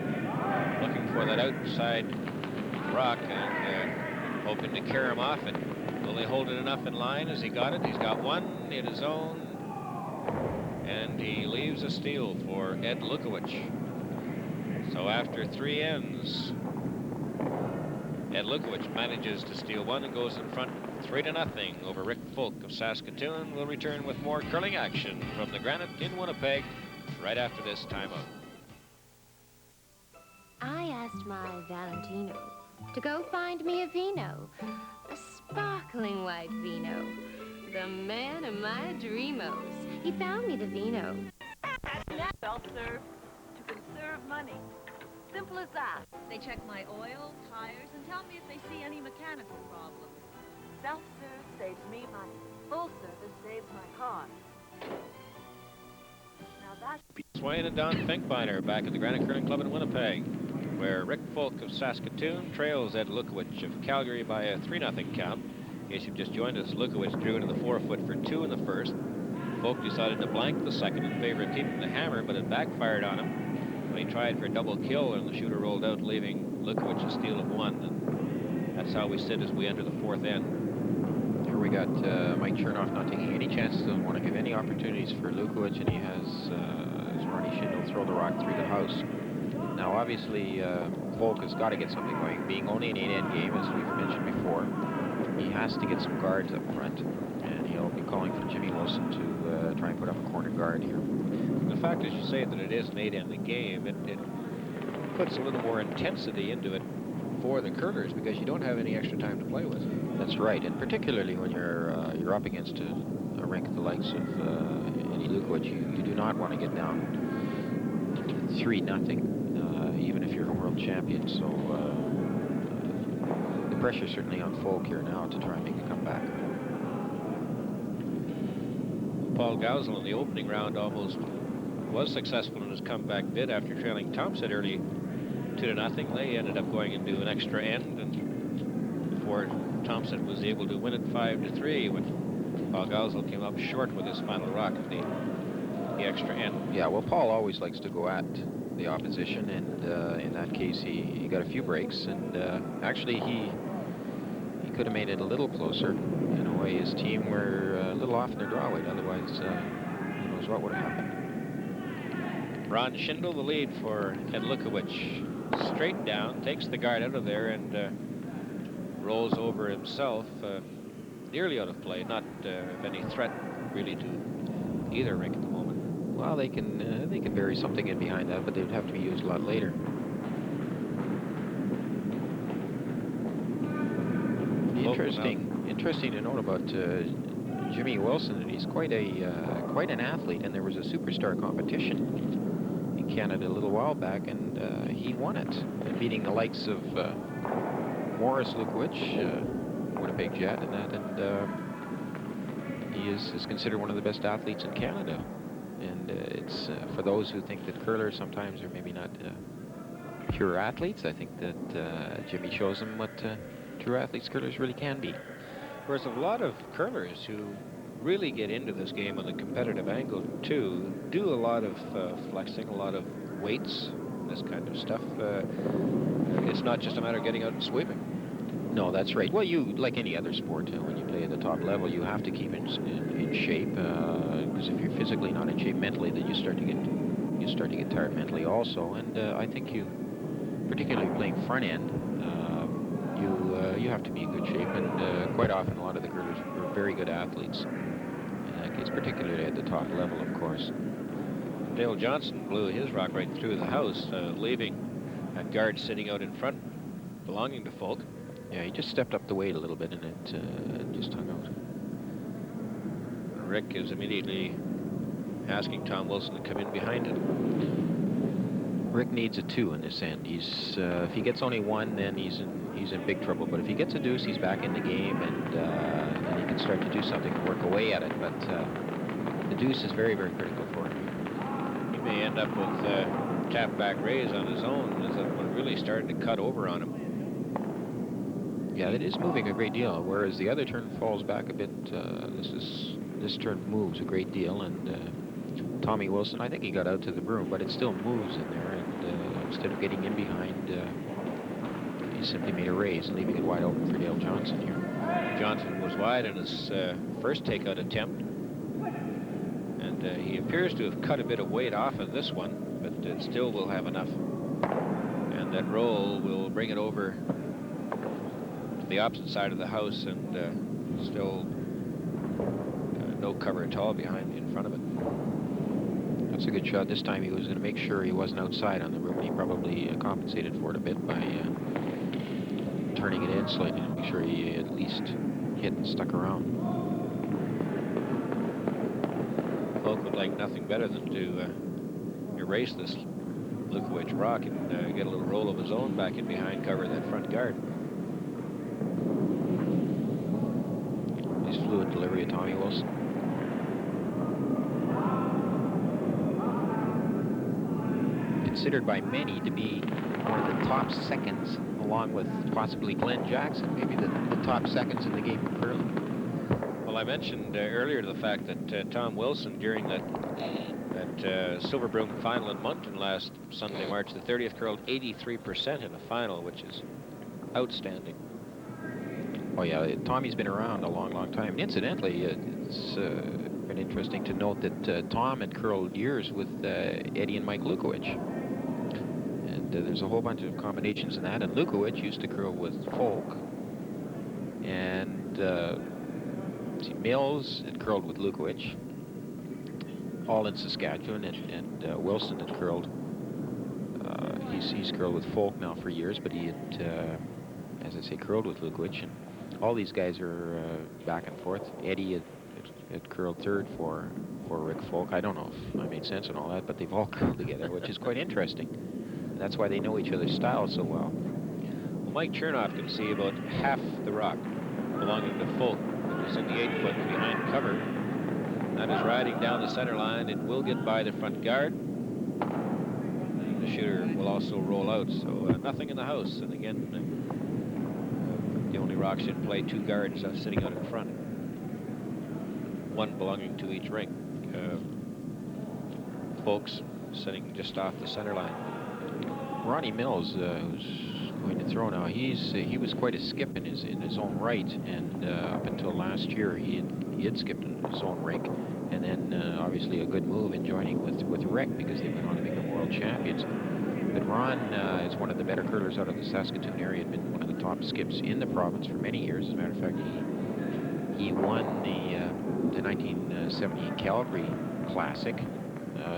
Looking for that outside rock and hoping to carry him off. And will they hold it enough in line? Has he got it? He's got one in his own. And he leaves a steal for Ed Lukowich. So after 3 ends, Ed Lukowich manages to steal one and goes in front 3-0 over Rick Folk of Saskatoon. We'll return with more curling action from the Granite in Winnipeg right after this timeout. I asked my Valentino to go find me a vino, a sparkling white vino, the man of my dreamos. He found me the vino. Self-serve to conserve money. Simple as that. They check my oil, tires, and tell me if they see any mechanical problems. Self-serve saves me money. Full service saves my car. Now that's... Swain and Don Finkbeiner back at the Granite Curling Club in Winnipeg, where Rick Folk of Saskatoon trails Ed Lukowich of Calgary by a 3-0 count. In case you've just joined us, Lukowich drew into the 4-foot for 2 in the first. Folk decided to blank the second in favor of keeping the hammer, but it backfired on him when he tried for a double kill, and the shooter rolled out, leaving Lukowich a steal of 1. And that's how we sit as we enter the 4th end. Here we got Mike Chernoff not taking any chances, doesn't want to give any opportunities for Lukowich, and he has Ronnie Schindel throw the rock through the house. Now, obviously, Folk has got to get something going. Being only an 8-end game, as we've mentioned before, he has to get some guards up front, and he'll be calling for Jimmy Wilson to try and put up a corner guard here. The fact is, you say that it is an 8-end game, it puts a little more intensity into it for the curlers because you don't have any extra time to play with. That's right, and particularly when you're up against a rink the likes of any Lukowich, you do not want to get down 3-0, even if you're a world champion. So the pressure's certainly on Folk here now to try and make a comeback. Paul Gausel in the opening round almost was successful in his comeback bid after trailing Thompson early 2-0. They ended up going into an extra end, and before Thompson was able to win it 5-3 when Paul Gausel came up short with his final rock of the extra end. Yeah, well, Paul always likes to go at the opposition, and in that case, he got a few breaks, and actually he could have made it a little closer. In a way, his team were a little off in their draw weight. Otherwise, who knows what would have happened. Ron Schindel, the lead for Ed Lukowich. Straight down, takes the guard out of there, and rolls over himself, nearly out of play. Not of any threat, really, to either rink at the moment. Well, they can bury something in behind that, but they would have to be used a lot later. Interesting to note about Jimmy Wilson, and he's quite an athlete, and there was a superstar competition in Canada a little while back, and he won it, beating the likes of Morris Lukowich, Winnipeg Jet, and that, and he is considered one of the best athletes in Canada. And it's for those who think that curlers sometimes are maybe not pure athletes. I think that Jimmy shows them what true athletes curlers really can be. There's a lot of curlers who really get into this game on the competitive angle too, do a lot of flexing, a lot of weights, this kind of stuff. It's not just a matter of getting out and sweeping. No, that's right. Well, you, like any other sport, when you play at the top level, you have to keep in shape, because if you're physically not in shape mentally, then you start to get tired mentally also. And I think you, particularly playing front end, you have to be in good shape. And quite often, a lot of the curlers are very good athletes. In that case, particularly at the top level, of course. Dale Johnson blew his rock right through the house, leaving a guard sitting out in front, belonging to Folk. Yeah, he just stepped up the weight a little bit, and it just hung out. Rick is immediately asking Tom Wilson to come in behind him. Rick needs a 2 in this end. He's if he gets only 1, then he's in big trouble. But if he gets a deuce, he's back in the game, and then he can start to do something and work away at it. But the deuce is very, very critical for him. He may end up with tap back raise on his own, as that one really started to cut over on him. Yeah, it is moving a great deal, whereas the other turn falls back a bit. This turn moves a great deal, and Tommy Wilson, I think he got out to the broom, but it still moves in there, and instead of getting in behind, he simply made a raise, leaving it wide open for Dale Johnson here. Johnson was wide in his first takeout attempt, and he appears to have cut a bit of weight off of this one, but it still will have enough, and that roll will bring it over the opposite side of the house, and still no cover at all behind in front of it. That's a good shot. This time he was going to make sure he wasn't outside on the room. He probably compensated for it a bit by turning it in slightly to make sure he at least hit and stuck around. Folk would like nothing better than to erase this Lukowich rock and get a little roll of his own back in behind cover of that front guard. Fluid delivery of Tommy Wilson. Considered by many to be one of the top seconds, along with possibly Glenn Jackson, maybe the top seconds in the game of curling. Well, I mentioned earlier the fact that Tom Wilson, during that Silver Broom final in Moncton last Sunday, March the 30th, curled 83% in the final, which is outstanding. Oh yeah, Tommy's been around a long, long time. And incidentally, it's been interesting to note that Tom had curled years with Eddie and Mike Lukowich. And there's a whole bunch of combinations in that. And Lukowich used to curl with Folk. And Mills had curled with Lukowich, all in Saskatchewan. And Wilson had curled. He's curled with Folk now for years, but he had, as I say, curled with Lukowich. And all these guys are back and forth. Eddie had curled third for before Rick Folk. I don't know if I made sense and all that, but they've all curled together, which is quite interesting. And that's why they know each other's style so well. Well, Mike Chernoff can see about half the rock belonging to Folk. He's in the 8-foot behind cover. That is riding down the center line. It will get by the front guard. The shooter will also roll out, so nothing in the house. And again, the only rocks in play, 2 guards sitting out in front. 1 belonging to each ring. Folks sitting just off the center line. Ronnie Mills, who's going to throw now, he was quite a skip in his own right, and up until last year he had skipped in his own rink, and then obviously a good move in joining with Rick, because they went on to become world champions. But Ron is one of the better curlers out of the Saskatoon area, had been one of the top skips in the province for many years. As a matter of fact, he won the 1970 Calgary Classic,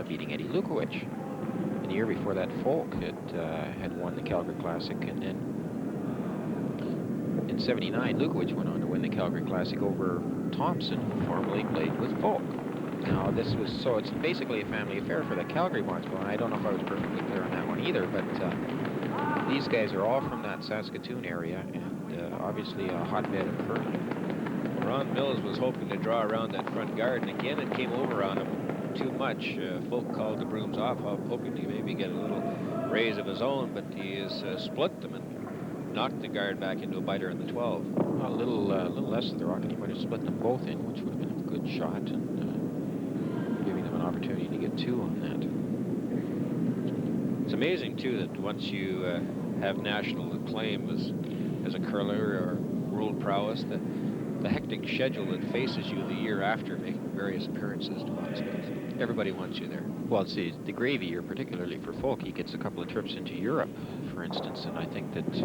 beating Eddie Lukowich. And the year before that, Folk had won the Calgary Classic, and then in '79, Lukowich went on to win the Calgary Classic over Thompson, who formerly played with Folk. Now, it's basically a family affair for the Calgary Barnesville, and I don't know if I was perfectly clear on that one either, but these guys are all from that Saskatoon area, and obviously a hotbed of curling. Ron Mills was hoping to draw around that front guard, and again it came over on him too much. Folk called the brooms off, hoping to maybe get a little raise of his own, but he has split them and knocked the guard back into a biter in the 12. A little less of the rock, and he might have split them both in, which would have been a good shot, and giving them an opportunity to get 2 on that. It's amazing too that once you have national acclaim as a curler or world prowess, the hectic schedule that faces you the year after making various appearances demands. Everybody wants you there. Well, it's the gravy year, particularly for Folk. He gets a couple of trips into Europe, for instance, and I think that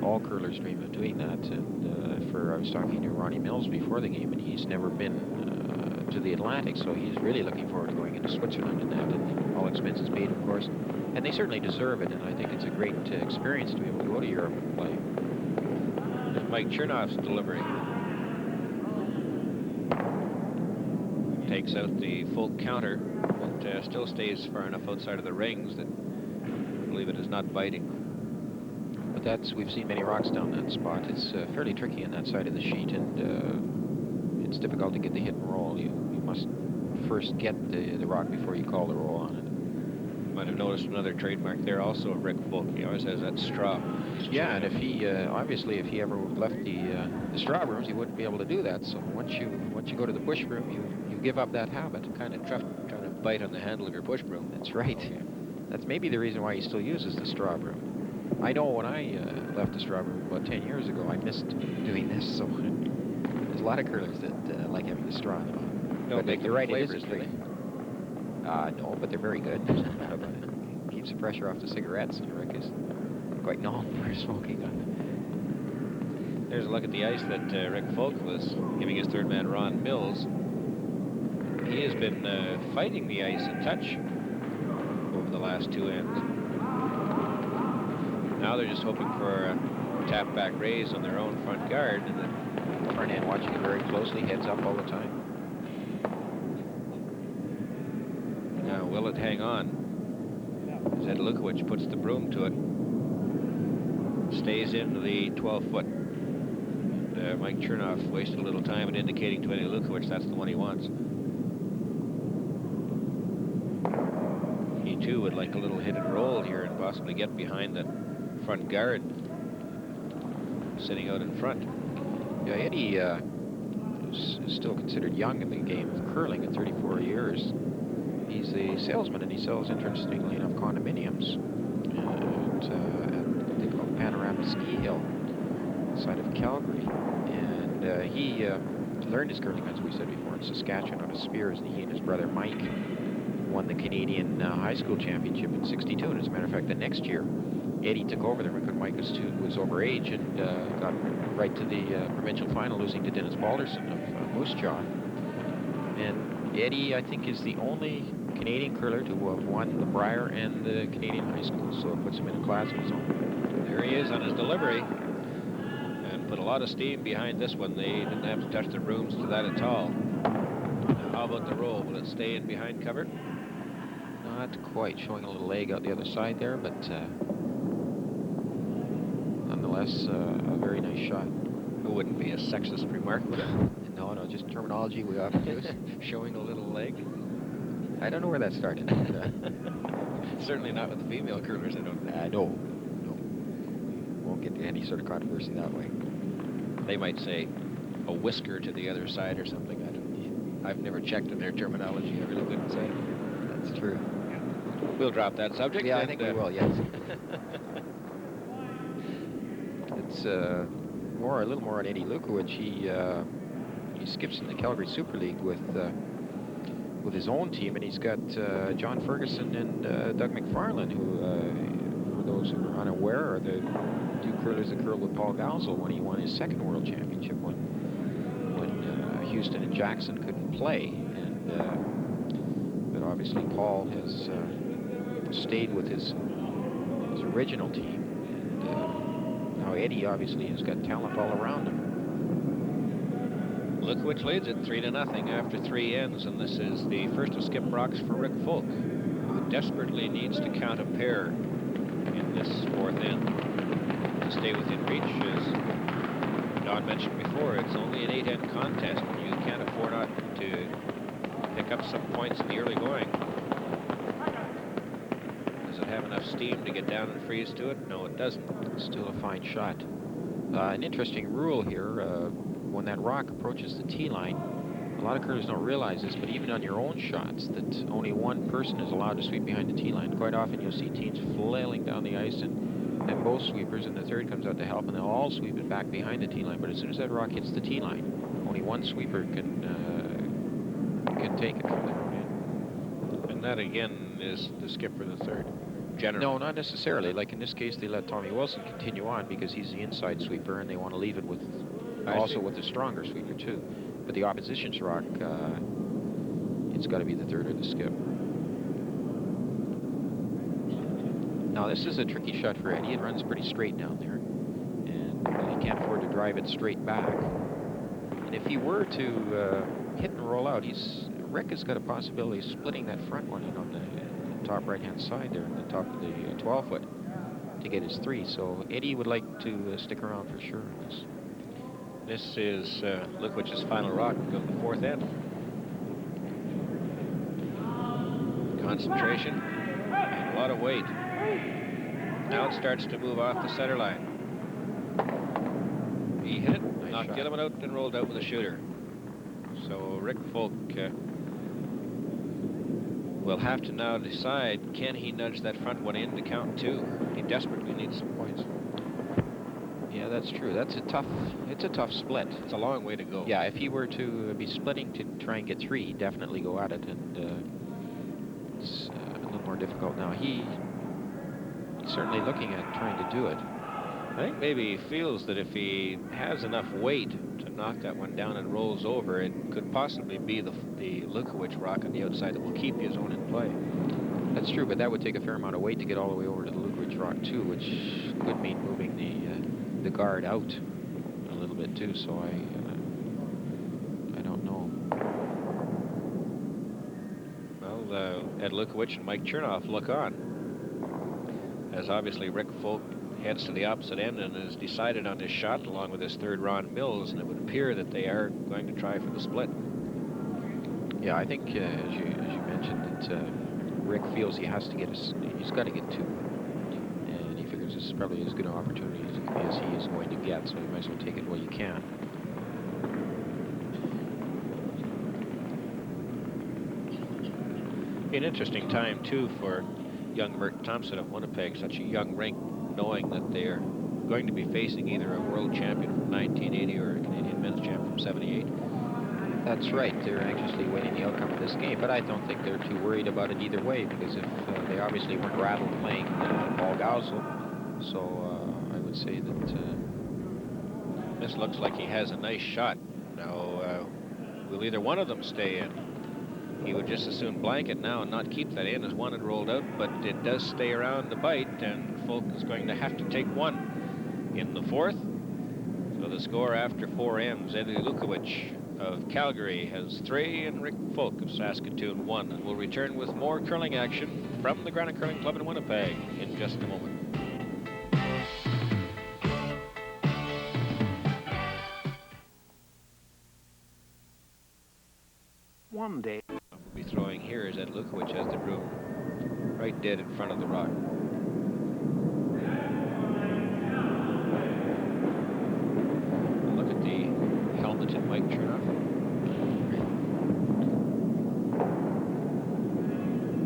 all curlers dream of doing that. And I was talking to Ronnie Mills before the game, and he's never been to the Atlantic, so he's really looking forward to going into Switzerland and that, and all expenses paid, of course. And they certainly deserve it, and I think it's a great experience to be able to go to Europe and play. There's Mike Chernoff's delivery. Takes out the Folk counter, but still stays far enough outside of the rings that I believe it is not biting. But we've seen many rocks down that spot. It's fairly tricky on that side of the sheet, and it's difficult to get the hit and roll. You must first get the rock before you call the roll on it. You might have noticed another trademark there also of Rick Folk. He always has that straw. Yeah, and if he obviously if he ever left the straw rooms, he wouldn't be able to do that. So once you go to the bush room, you give up that habit. Kind of tough trying to bite on the handle of your push broom. That's right. That's maybe the reason why he still uses the straw broom. I know when I left the straw room about 10 years ago, I missed doing this. So there's a lot of curlers that like having the straw in the bottom. Don't make you're right, flavors, it is a treat. No, but they're very good. Keeps the pressure off the cigarettes. Rick is quite known for smoking on. There's a look at the ice that Rick Folk was giving his third man, Ron Mills. He has been fighting the ice a touch over the last 2 ends. Now they're just hoping for a tap back raise on their own front guard, and the front end watching it very closely, heads up all the time. Now, will it hang on? As Ed Lukowich puts the broom to it. Stays into the 12-foot. Mike Chernoff wasted a little time in indicating to Eddie Lukowich that's the one he wants. He, too, would like a little hit and roll here and possibly get behind the front guard sitting out in front. Yeah, Eddie is still considered young in the game of curling at 34 years. He's a salesman, and he sells, interestingly enough, condominiums at they call Panorama Ski Hill, outside of Calgary. And he learned his curling, as we said before, in Saskatchewan on his spears, and he and his brother Mike won the Canadian high school championship in '62. And as a matter of fact, the next year, Eddie took over there because Mike was over age and got right to the provincial final, losing to Dennis Balderson of Moose Jaw. And Eddie, I think, is the only Canadian curler to have won the Brier and the Canadian high school, so it puts him in a class of his own. There he is on his delivery, and put a lot of steam behind this one. They didn't have to touch their brooms to that at all. Now, how about the roll? Will it stay in behind cover? Not quite. Showing a little leg out the other side there, but nonetheless, a very nice shot. It wouldn't be a sexist remark, would it? No, just terminology we often use. Showing a little leg? I don't know where that started. Certainly not with the female curlers, I don't think. No. Won't get to any sort of controversy that way. They might say a whisker to the other side or something. I've never checked in their terminology. I really couldn't say. That's true. We'll drop that subject. Yeah, I think we will, yes. It's a little more on Eddie Lukowich. He skips in the Calgary Super League with his own team, and he's got John Ferguson and Doug McFarlane, who, for those who are unaware, are the two curlers that curled with Paul Gausel when he won his second world championship when Houston and Jackson couldn't play. But obviously Paul has stayed with his original team, and now Eddie obviously has got talent all around him. Lukowich leads it 3-0 after 3 ends, and this is the first of skip rocks for Rick Folk, who desperately needs to count a pair in this 4th end to stay within reach. As Don mentioned before, it's only an 8-end contest. You can't afford not to pick up some points in the early going. Does it have enough steam to get down and freeze to it? No, it doesn't. It's still a fine shot. An interesting rule here, when that rock approaches the tee line, a lot of curlers don't realize this, but even on your own shots, that only one person is allowed to sweep behind the tee line. Quite often you'll see teams flailing down the ice and both sweepers, and the third comes out to help, and they'll all sweep it back behind the tee line. But as soon as that rock hits the tee line, only one sweeper can take it from there. And that again is the skip for the third. Generally. No, not necessarily. Like in this case, they let Tommy Wilson continue on because he's the inside sweeper, and they want to leave it with with the stronger sweeper too. But the opposition's rock, it's got to be the third or the skip. Now this is a tricky shot for Eddie. It runs pretty straight down there, and he can't afford to drive it straight back. And if he were to hit and roll out, Rick has got a possibility of splitting that front one in on the top right-hand side there, in the top of the 12-foot, to get his 3. So Eddie would like to stick around for sure on this. This is Lukowich's final rock of the 4th end. Concentration and a lot of weight. Now it starts to move off the center line. He hit it, knocked Gilliman out, and rolled out with a shooter. So Rick Folk will have to now decide, can he nudge that front one in to count 2? He desperately needs some points. Yeah, that's true. It's a tough split. It's a long way to go. Yeah, if he were to be splitting to try and get 3, he'd definitely go at it, and it's a little more difficult now. He's certainly looking at trying to do it. I think maybe he feels that if he has enough weight to knock that one down and rolls over, it could possibly be the Lukowich rock on the outside that will keep his own in play. That's true, but that would take a fair amount of weight to get all the way over to the Lukowich rock too, which could mean moving the guard out a little bit too. So I don't know. Well, Ed Lukowich and Mike Chernoff look on, as obviously Rick Folk heads to the opposite end and has decided on his shot along with his third Ron Mills, and it would appear that they are going to try for the split. Yeah, I think as you mentioned that Rick feels he's got to get 2, and he figures this is probably as good an opportunity as he is going to get, so you might as well take it while you can. An interesting time too for young Mert Thompson of Winnipeg, such a young rink, knowing that they're going to be facing either a world champion from 1980 or a Canadian men's champ from 78. That's right. They're anxiously waiting the outcome of this game, but I don't think they're too worried about it either way, because if they obviously weren't rattled playing Paul Gausel, so I would say that this looks like he has a nice shot. Now, will either one of them stay in? He would just as soon blank it now and not keep that in as one had rolled out, but it does stay around the bite, and Folk is going to have to take 1 in the 4th. So the score after 4 ends, Eddie Lukowich of Calgary has 3, and Rick Folk of Saskatoon 1. And we'll return with more curling action from the Granite Curling Club in Winnipeg in just a moment. One day. We'll be throwing here is Ed Lukowich has the broom right dead in front of the rock. Look at the helmeted Mike Chernoff.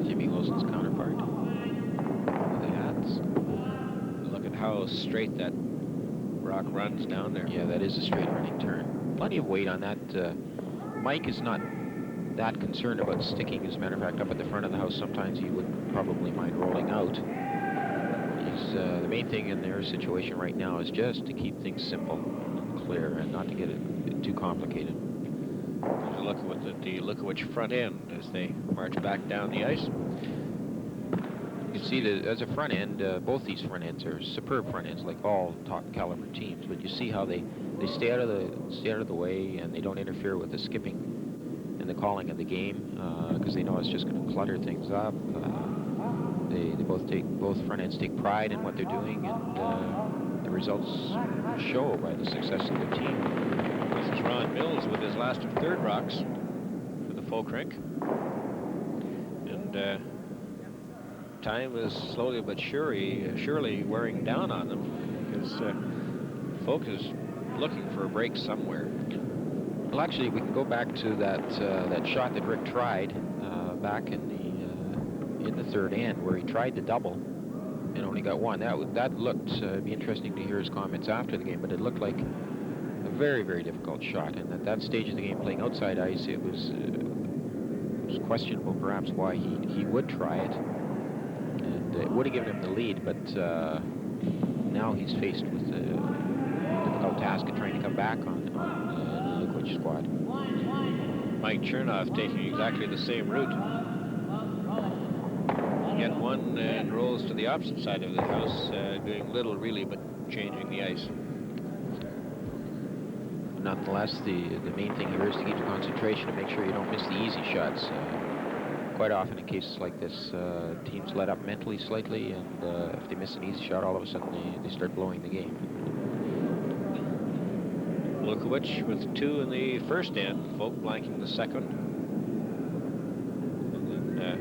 Jimmy Wilson's counterpart. The hats. Look at how straight that rock runs down there. Yeah, that is a straight running turn. Plenty of weight on that. Mike is not that concerned about sticking. As a matter of fact, up at the front of the house, sometimes he would probably mind rolling out. He's, the main thing in their situation right now is just to keep things simple and clear and not to get it too complicated. Look at the Lukowich front end as they march back down the ice. You see that as a front end, both these front ends are superb front ends, like all top caliber teams. But you see how they stay out of the way, and they don't interfere with the skipping and the calling of the game, because they know it's just going to clutter things up. They both front ends take pride in what they're doing, and the results show by the success of the team. This is Ron Mills with his last of third rocks for the Folk rink, and time is slowly but surely wearing down on them, because Folk is looking for a break somewhere. Well, actually, we can go back to that shot that Rick tried back in the third end, where he tried the double and only got one. That looked. It'd be interesting to hear his comments after the game, but it looked like a very, very difficult shot. And at that stage of the game, playing outside ice, it was questionable, perhaps, why he would try it, and it would have given him the lead. But now he's faced with a difficult task of trying to come back on squad. Mike Chernoff taking exactly the same route. Get one and rolls to the opposite side of the house, doing little really but changing the ice. Nonetheless, the main thing here is to keep the concentration and make sure you don't miss the easy shots. Quite often in cases like this, teams let up mentally slightly, and if they miss an easy shot, all of a sudden they start blowing the game. Lukowich with 2 in the first end, Folk blanking the second. And then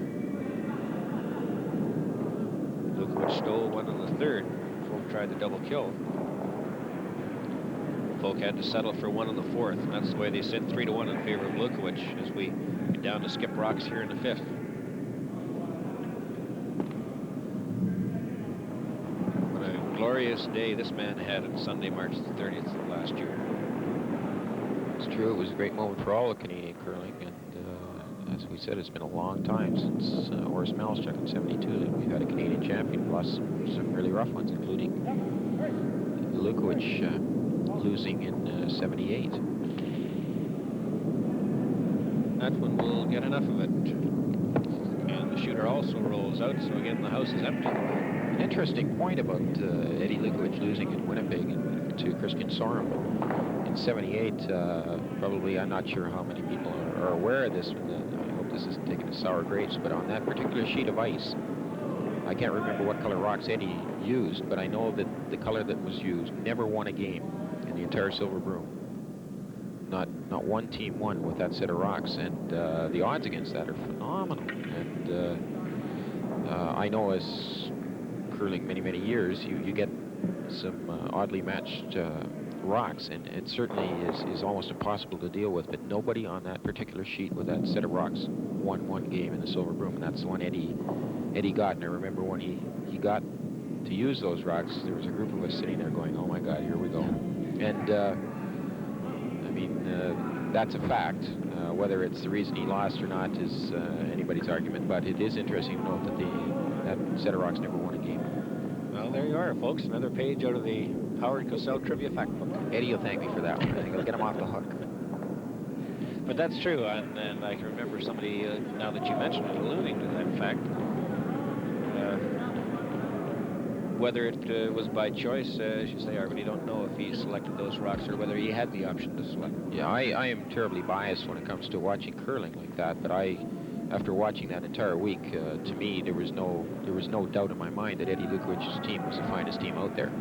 Lukowich stole 1 in the third. Folk tried the double kill. Folk had to settle for 1 in the fourth, and that's the way they sit 3-1 in favor of Lukowich as we get down to skip rocks here in the fifth. What a glorious day this man had on Sunday, March the 30th of last year. It's true, it was a great moment for all of Canadian curling, and as we said, it's been a long time since Horace Malchuk in '72 that we've had a Canadian champion, plus some really rough ones, including Lukowich losing in '78. That one will get enough of it. And the shooter also rolls out, so again the house is empty. An interesting point about Eddie Lukowich losing in Winnipeg to Christian Sorum. In '78, probably, I'm not sure how many people are aware of this. I hope this isn't taken as sour grapes, but on that particular sheet of ice, I can't remember what color rocks Eddie used, but I know that the color that was used never won a game in the entire Silver Broom. Not one team won with that set of rocks, and the odds against that are phenomenal. And I know as curling many years, you get some oddly matched rocks, and it certainly is almost impossible to deal with, but nobody on that particular sheet with that set of rocks won one game in the Silver Broom, and that's the one Eddie got. And I remember when he got to use those rocks, there was a group of us sitting there going, oh my God, here we go. And I mean, that's a fact. Whether it's the reason he lost or not is anybody's argument, but it is interesting to note that that set of rocks never won a game. Well, there you are, folks. Another page out of the Howard Cosell Trivia Fact Book. Eddie will thank me for that one. I think I'll get him off the hook. But that's true, and I can remember somebody, now that you mentioned it, alluding to that fact. whether it was by choice. As you say, I really don't know if he selected those rocks or whether he had the option to select. Yeah, I am terribly biased when it comes to watching curling like that, but after watching that entire week, to me, there was no doubt in my mind that Eddie Lukowich's team was the finest team out there.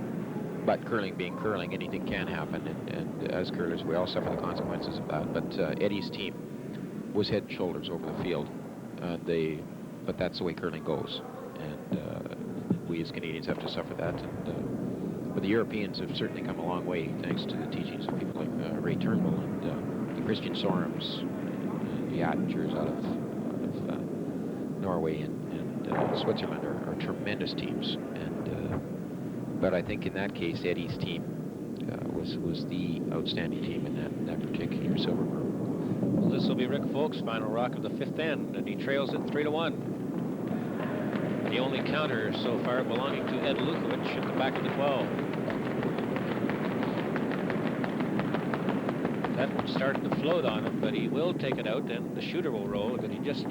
But curling being curling, anything can happen, and as curlers, we all suffer the consequences of that. But Eddie's team was head and shoulders over the field. But that's the way curling goes, and we as Canadians have to suffer that. But the Europeans have certainly come a long way thanks to the teachings of people like Ray Turnbull and the Christian Sorums, and the Attingers out of Norway and Switzerland are tremendous teams. But I think in that case, Eddie's team was the outstanding team in that particular silver group. Well, this will be Rick Folk's final rock of the fifth end, and he trails it 3-1. The only counter so far belonging to Ed Lukowich at the back of the 12. That started to float on him, but he will take it out, and the shooter will roll, but he just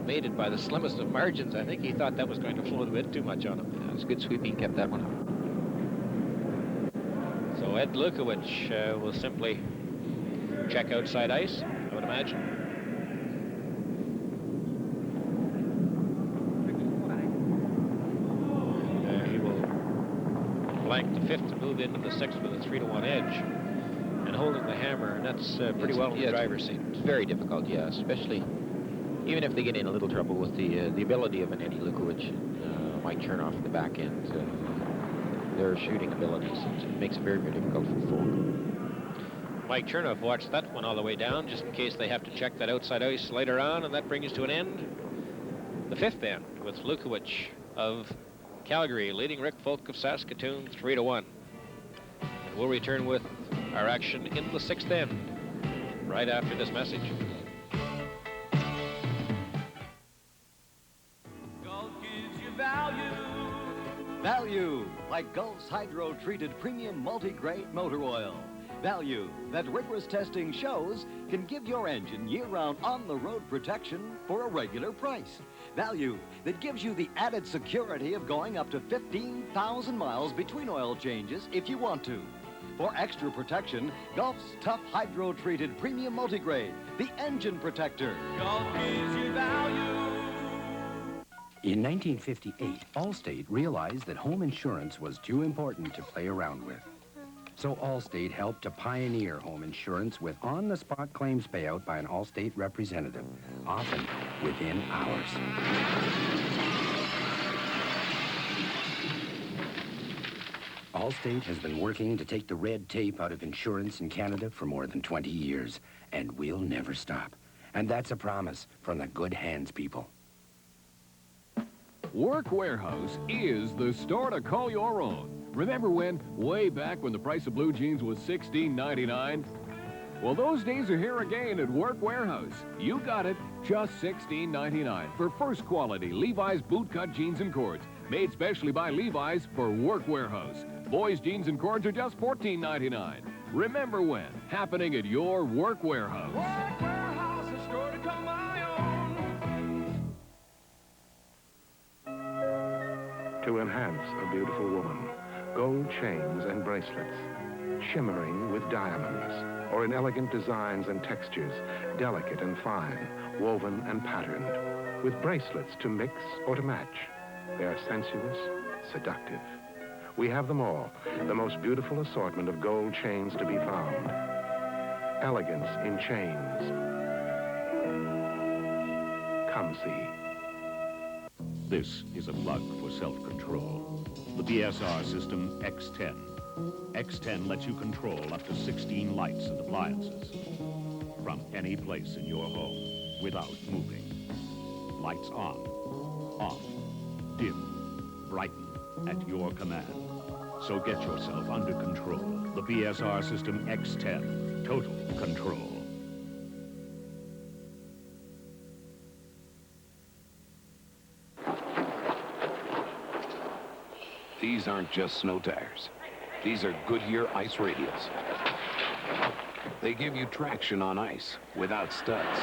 made it by the slimmest of margins. I think he thought that was going to float a bit too much on him. It was good sweeping, kept that one up. So Ed Lukowich will simply check outside ice, I would imagine. He will blank the fifth to move into the sixth with a 3-1 edge. And holding the hammer, and that's pretty well in the driver's seat. It's very difficult, yeah, especially even if they get in a little trouble with the ability of an Eddie Lukowich and Mike Chernoff in the back end, their shooting abilities. It makes it very, very difficult for Folk. Mike Chernoff watched that one all the way down, just in case they have to check that outside ice later on, and that brings us to an end. The fifth end, with Lukowich of Calgary leading Rick Folk of Saskatoon 3-1. And we'll return with our action in the sixth end right after this message. Value, like Gulf's hydro-treated premium multi-grade motor oil. Value that rigorous testing shows can give your engine year-round on-the-road protection for a regular price. Value that gives you the added security of going up to 15,000 miles between oil changes if you want to. For extra protection, Gulf's tough hydro-treated premium multi-grade, the engine protector. Gulf gives you value. In 1958, Allstate realized that home insurance was too important to play around with. So Allstate helped to pioneer home insurance with on-the-spot claims payout by an Allstate representative, often within hours. Allstate has been working to take the red tape out of insurance in Canada for more than 20 years, and we'll never stop. And that's a promise from the good hands people. Work Warehouse is the store to call your own. Remember when, way back when the price of blue jeans was $16.99? Well, those days are here again at Work Warehouse. You got it, just $16.99 for first quality Levi's bootcut jeans and cords, made specially by Levi's for Work Warehouse. Boys' jeans and cords are just $14.99. Remember when, happening at your Work Warehouse. Work warehouse, a store to call my own. To enhance a beautiful woman, gold chains and bracelets, shimmering with diamonds, or in elegant designs and textures, delicate and fine, woven and patterned, with bracelets to mix or to match. They are sensuous, seductive. We have them all, the most beautiful assortment of gold chains to be found. Elegance in chains. Come see. This is a plug for self-control. The BSR System X10. X10 lets you control up to 16 lights and appliances from any place in your home without moving. Lights on, off, dim, brighten at your command. So get yourself under control. The BSR System X10. Total control. These aren't just snow tires. These are Goodyear ice radials. They give you traction on ice without studs.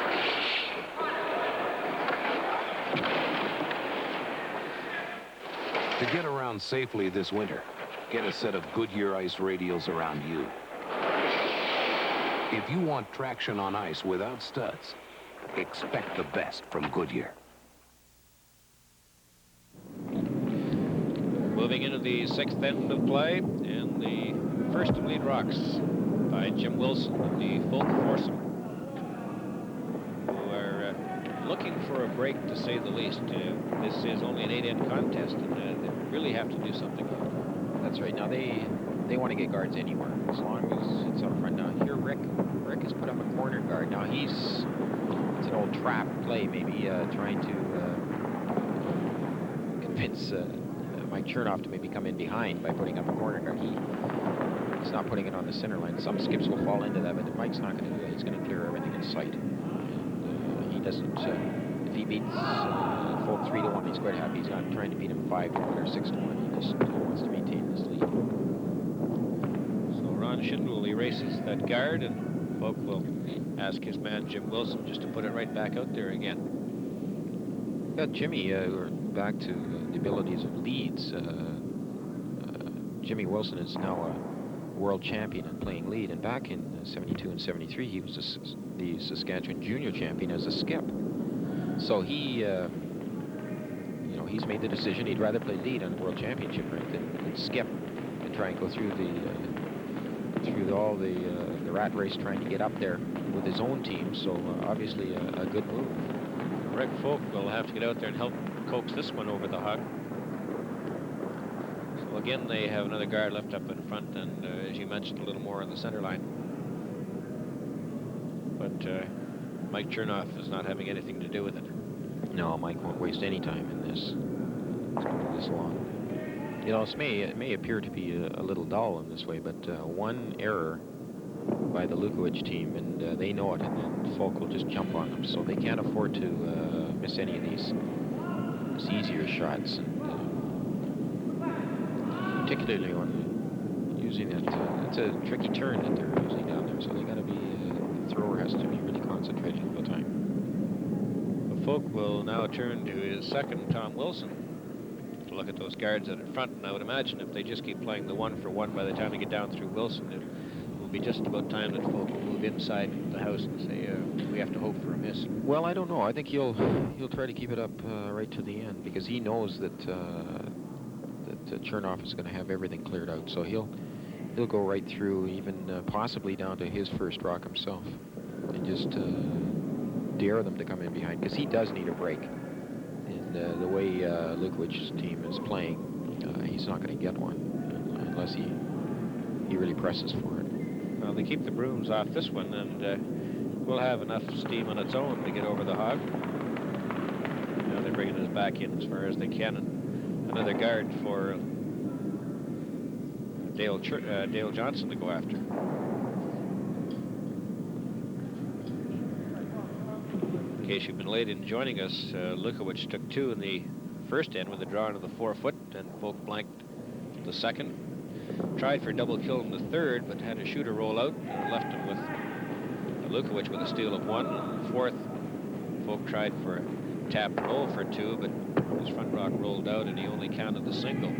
To get around safely this winter, get a set of Goodyear ice radials around you. If you want traction on ice without studs, expect the best from Goodyear. Moving into the 6th end of play, and the first of lead rocks by Jim Wilson of the Folk foursome, who are looking for a break, to say the least. This is only an 8-end contest, and they really have to do something. That's right. Now they want to get guards anywhere, as long as it's up front. Now here Rick has put up a corner guard. Now it's an old trap play, maybe trying to convince Mike Chernoff to maybe come in behind by putting up a corner guard. He's not putting it on the center line. Some skips will fall into that, but Mike's not going to do that. He's going to clear everything in sight. And he doesn't. If he beats Folk 3-1, he's quite happy. He's not trying to beat him 5-1 or 6-1. He just wants to maintain this lead. So Ron Schindel erases that guard, and Folk will ask his man Jim Wilson just to put it right back out there again. Yeah, Jimmy, we're back to the abilities of leads. Jimmy Wilson is now a world champion in playing lead, and back in 72 and 73, he was the Saskatchewan junior champion as a skip. So he, he's made the decision he'd rather play lead on the world championship rank than skip and try and go through all the rat race trying to get up there with his own team. So obviously a good move. Rick Folk will have to get out there and help coax this one over the hog. So again, they have another guard left up in front, and as you mentioned, a little more on the center line. But Mike Chernoff is not having anything to do with it. No, Mike won't waste any time in this. It's going to be this long. You know, it may appear to be a little dull in this way, but one error by the Lukowich team, and they know it, and then Folk will just jump on them, so they can't afford to miss any of these easier shots, and particularly on using it. It's a tricky turn that they're using down there, so they got to be. The thrower has to be really concentrating all the time. The Folk will now turn to his second, Tom Wilson, to look at those guards out in front, and I would imagine if they just keep playing the 1-for-1, by the time they get down through Wilson, it will be just about time that Folk will move inside the house and say, we have to hope for a miss. Well, I don't know. I think he'll try to keep it up right to the end, because he knows that Chernoff is going to have everything cleared out. So he'll go right through, even possibly down to his first rock himself, and just dare them to come in behind, because he does need a break. And the way Lukowich's team is playing, he's not going to get one unless he really presses for it. Well, they keep the brooms off this one, and we'll have enough steam on its own to get over the hog. Now they're bringing us back in as far as they can, and another guard for Dale Johnson to go after. In case you've been late in joining us, Lukowich took 2 in the first end with a draw into the 4-foot, and Folk blanked the second. Tried for a double kill in the third, but had a shooter roll out and left him with Lukowich with a steal of 1. And the fourth, Folk tried for a tap roll for 2, but his front rock rolled out and he only counted the single.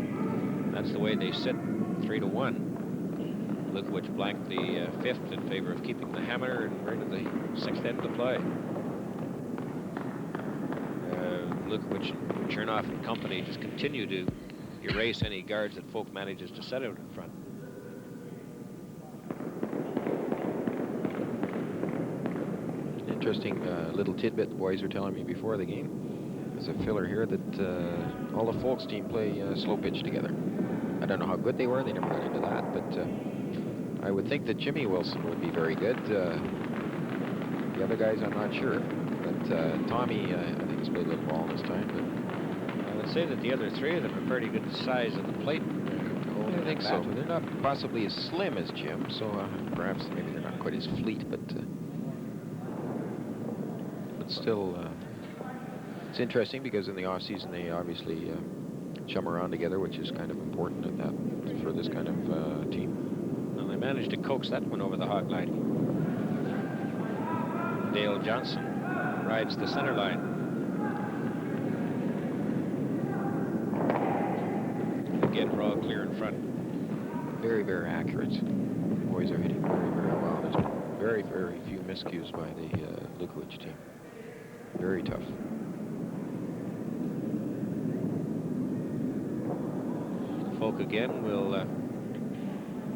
That's the way they sit, 3-1. Lukowich blanked the 5th in favor of keeping the hammer, and we're into the 6th end of the play. Lukowich and Chernoff and company just continue to erase any guards that Folk manages to set out in front. An interesting little tidbit the boys were telling me before the game. There's a filler here that all the Folks team play slow pitch together. I don't know how good they were. They never got into that, but I would think that Jimmy Wilson would be very good. The other guys, I'm not sure. But Tommy, I think, has played a little ball this time. But I would say that the other 3 of them are pretty good size of the plate. I think so. They're not possibly as slim as Jim, so perhaps maybe they're not quite as fleet, but still, it's interesting because in the off-season they obviously chum around together, which is kind of important for this kind of team. Well, they managed to coax that one over the hog line. Dale Johnson rides the center line. again, we're all clear in front. Very, very accurate. Boys are hitting very, very well. There's been very, very few miscues by the Lukowich team. Very tough. Folk again will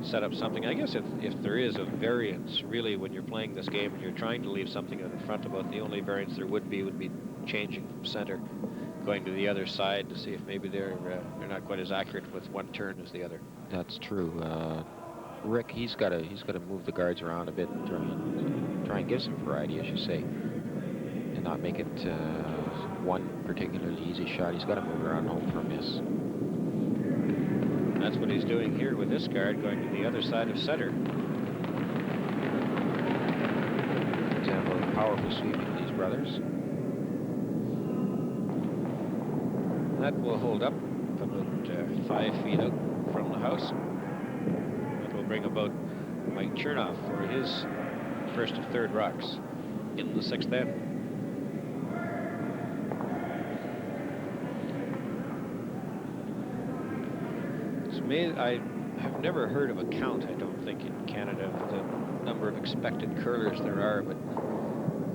set up something. I guess if there is a variance, really, when you're playing this game and you're trying to leave something in front, about the only variance there would be changing from center, going to the other side to see if maybe they're not quite as accurate with one turn as the other. That's true. Rick, he's got to move the guards around a bit and try and give some variety, as you say, and not make it one particularly easy shot. He's got to move around and hope for a miss. That's what he's doing here with this guard, going to the other side of center. Example of powerful sweeping of these brothers. That will hold up about 5 feet out from the house. That will bring about Mike Chernoff for his first of third rocks in the sixth end. I have never heard of a count, I don't think, in Canada of the number of expected curlers there are, but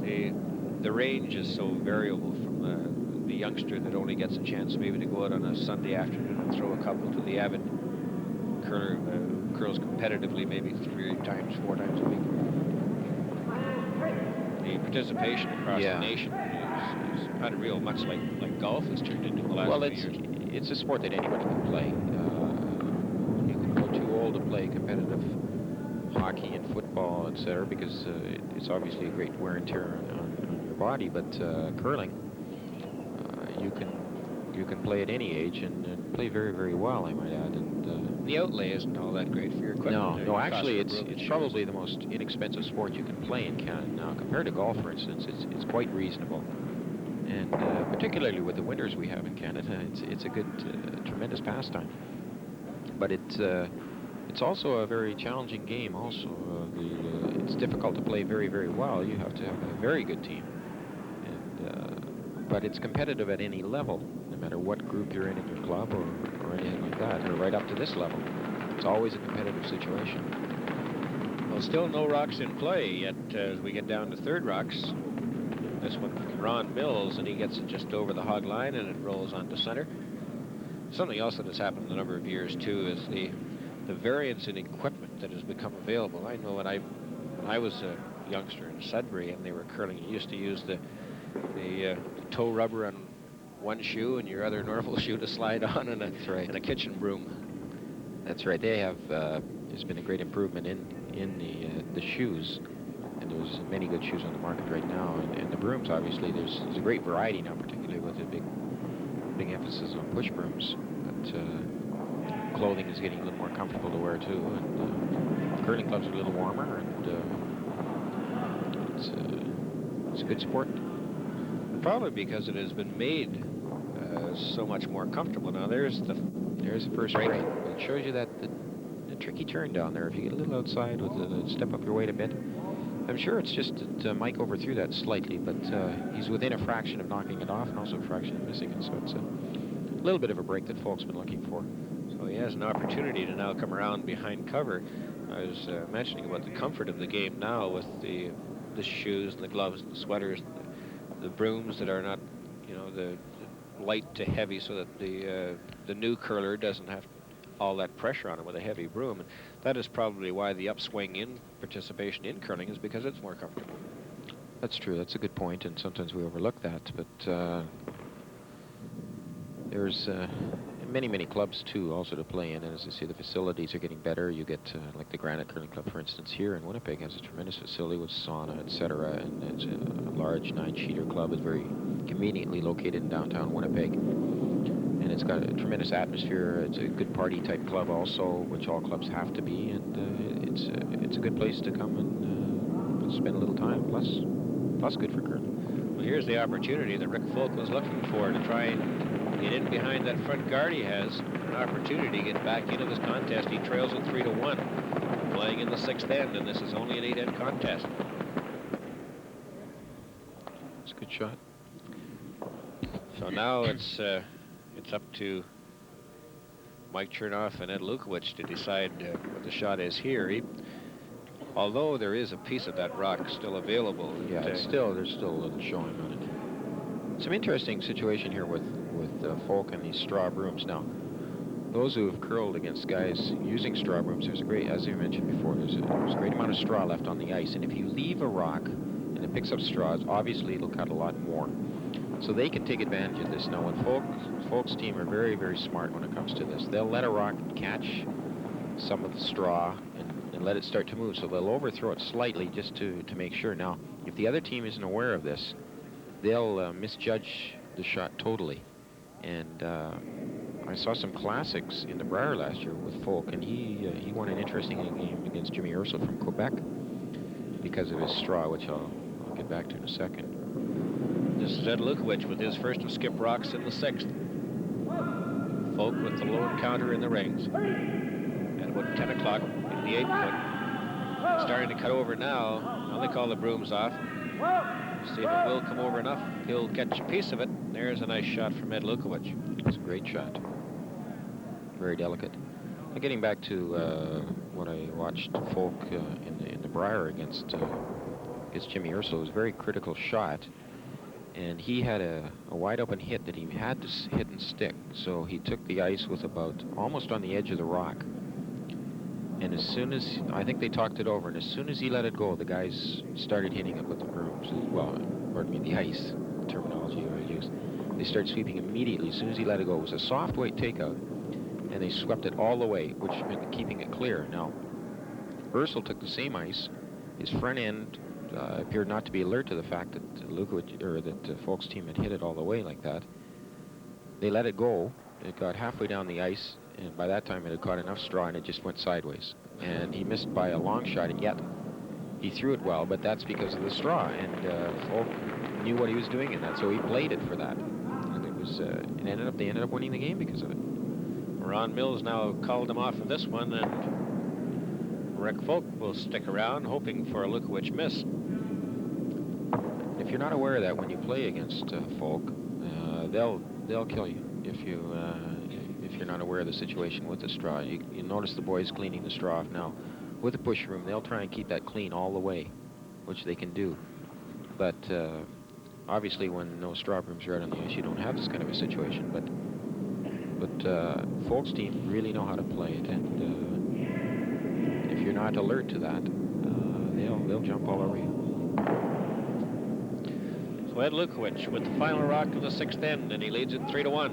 the range is so variable from the youngster that only gets a chance maybe to go out on a Sunday afternoon and throw a couple to the avid curler who curls competitively maybe 3 times, 4 times a week. The participation across the nation is unreal, much like golf has turned into in the last few years. It's a sport that anybody can play. To play competitive hockey and football, etc., because it's obviously a great wear and tear on your body. But curling, you can play at any age and play very, very well, I might add. And the outlay isn't all that great for your equipment. No, actually, it's probably the most inexpensive sport you can play in Canada now. Compared to golf, for instance, it's quite reasonable. And particularly with the winters we have in Canada, it's a good, tremendous pastime. But it's also a very challenging game. Also, it's difficult to play very, very well. You have to have a very good team, but it's competitive at any level, no matter what group you're in your club or anything like that, or right up to this level. It's always a competitive situation. Well, still no rocks in play yet as we get down to third rocks. This one from Ron Mills, and he gets it just over the hog line, and it rolls onto center. Something else that has happened in a number of years, too, is the variance in equipment that has become available. I know when I was a youngster in Sudbury and they were curling, you used to use the toe rubber on one shoe and your other normal shoe to slide on, and a kitchen broom. That's right. They have. There's been a great improvement in the shoes, and there's many good shoes on the market right now. And the brooms, obviously, there's a great variety now, particularly with the big emphasis on push brooms. But clothing is getting a little more comfortable to wear too, and curling clubs are a little warmer, and it's a good sport. Probably because it has been made so much more comfortable now. There's the first break. It shows you that the tricky turn down there. If you get a little outside with step up your weight a bit. I'm sure it's just that Mike overthrew that slightly, but he's within a fraction of knocking it off and also a fraction of missing it. So it's a little bit of a break that Folk's been looking for. So he has an opportunity to now come around behind cover. I was mentioning about the comfort of the game now with the shoes and the gloves and the sweaters, and the brooms that are not, the light to heavy, so that the new curler doesn't have all that pressure on it with a heavy broom. And that is probably why the upswing in participation in curling is because it's more comfortable. That's true. That's a good point, and sometimes we overlook that. But there's many clubs too also to play in, and as I say, the facilities are getting better. You get like the Granite Curling Club, for instance, here in Winnipeg has a tremendous facility with sauna, etc. And it's a large 9-sheeter club. It's very conveniently located in downtown Winnipeg, and it's got a tremendous atmosphere. It's a good party type club also, which all clubs have to be, and it's a good place to come and spend a little time. Plus good for curling. Well, here's the opportunity that Rick Folk was looking for to try and get in behind that front guard. He has an opportunity to get back into this contest. He trails it 3-1, playing in the 6th end, and this is only an 8-end contest. It's a good shot. So now it's up to Mike Chernoff and Ed Lukowich to decide what the shot is here. Although there is a piece of that rock still available. Yeah, there's still a little showing on it. Some interesting situation here with Folk and these straw brooms. Now, those who have curled against guys using straw brooms, there's a great, as you mentioned before, there's a great amount of straw left on the ice, and if you leave a rock and it picks up straws, obviously it'll cut a lot more. So they can take advantage of this. Now, when Folk's team are very, very smart when it comes to this. They'll let a rock catch some of the straw and let it start to move. So they'll overthrow it slightly just to make sure. Now, if the other team isn't aware of this, they'll misjudge the shot totally. And I saw some classics in the Brier last year with Folk, and he won an interesting game against Jimmy Ursul from Quebec because of his straw, which I'll get back to in a second. This is Ed Lukowich with his first of skip rocks in the 6th. Folk with the low counter in the rings. At about 10 o'clock in the 8th foot. Starting to cut over now. Now they call the brooms off. See if it will come over enough. He'll catch a piece of it. There's a nice shot from Ed Lukowich. It's a great shot. Very delicate. Now getting back to what I watched Folk in the Brier against Jimmy Ursul, it was a very critical shot. And he had a wide open hit that he had to hit and stick. So he took the ice with about almost on the edge of the rock. And as soon as, I think they talked it over, and as soon as he let it go, the guys started hitting it with the brooms. Well, pardon me, the ice terminology I use. They started sweeping immediately as soon as he let it go. It was a soft weight takeout, and they swept it all the way, which meant keeping it clear. Now, Ursul took the same ice. His front end appeared not to be alert to the fact that Folk's team had hit it all the way like that. They let it go. It got halfway down the ice, and by that time it had caught enough straw and it just went sideways. And he missed by a long shot, and yet he threw it well, but that's because of the straw. And Folk knew what he was doing in that, so he played it for that. And it was they ended up winning the game because of it. Ron Mills now called him off of this one, and Rick Folk will stick around, hoping for a Lukowich miss. If you're not aware of that when you play against Folk, they'll kill you if you're not aware of the situation with the straw. You notice the boys cleaning the straw off now. With the push room, they'll try and keep that clean all the way, which they can do. But obviously, when no straw brooms are out on the ice, you don't have this kind of a situation. But Folk's team really know how to play it, and if you're not alert to that, they'll jump all over you. So Ed Lukowich with the final rock of the 6th end, and he leads it 3-1.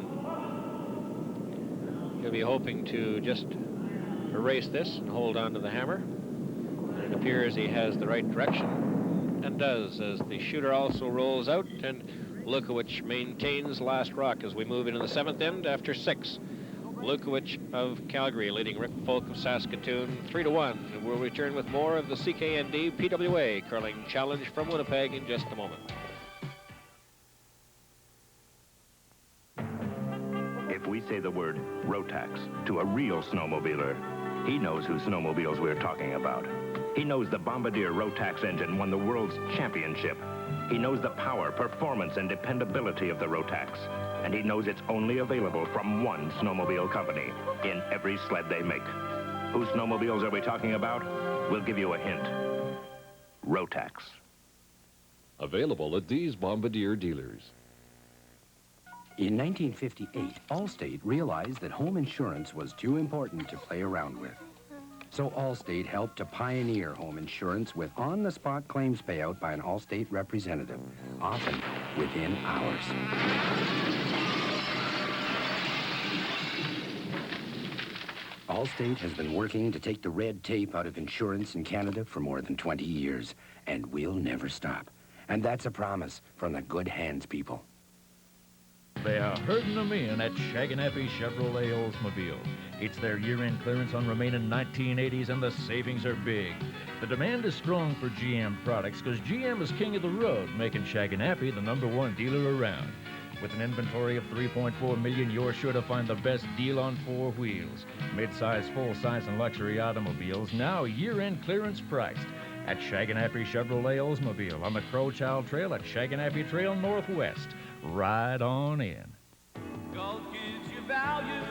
He'll be hoping to just erase this and hold on to the hammer. And it appears he has the right direction, and does, as the shooter also rolls out, and Lukowich maintains last rock as we move into the 7th end after 6. Lukowich of Calgary leading Rick Folk of Saskatoon 3-1. And we'll return with more of the CKND PWA Curling Challenge from Winnipeg in just a moment. If we say the word Rotax to a real snowmobiler, he knows whose snowmobiles we're talking about. He knows the Bombardier Rotax engine won the world's championship. He knows the power, performance, and dependability of the Rotax. And he knows it's only available from one snowmobile company in every sled they make. Whose snowmobiles are we talking about? We'll give you a hint. Rotax. Available at these Bombardier dealers. In 1958, Allstate realized that home insurance was too important to play around with. So Allstate helped to pioneer home insurance with on-the-spot claims payout by an Allstate representative, often within hours. Allstate has been working to take the red tape out of insurance in Canada for more than 20 years, and we'll never stop. And that's a promise from the good hands people. They are herding them in at Shaganappi Chevrolet Oldsmobile. It's their year-end clearance on remaining 1980s, and the savings are big. The demand is strong for GM products because GM is king of the road, making Shaganappi the #1 dealer around. With an inventory of 3.4 million, you're sure to find the best deal on 4 wheels. Mid-size, full-size, and luxury automobiles, now year-end clearance priced at Shaganappi Chevrolet Oldsmobile on the Crowchild Trail at Shaganappi Trail Northwest. Ride on in. Golf gives you value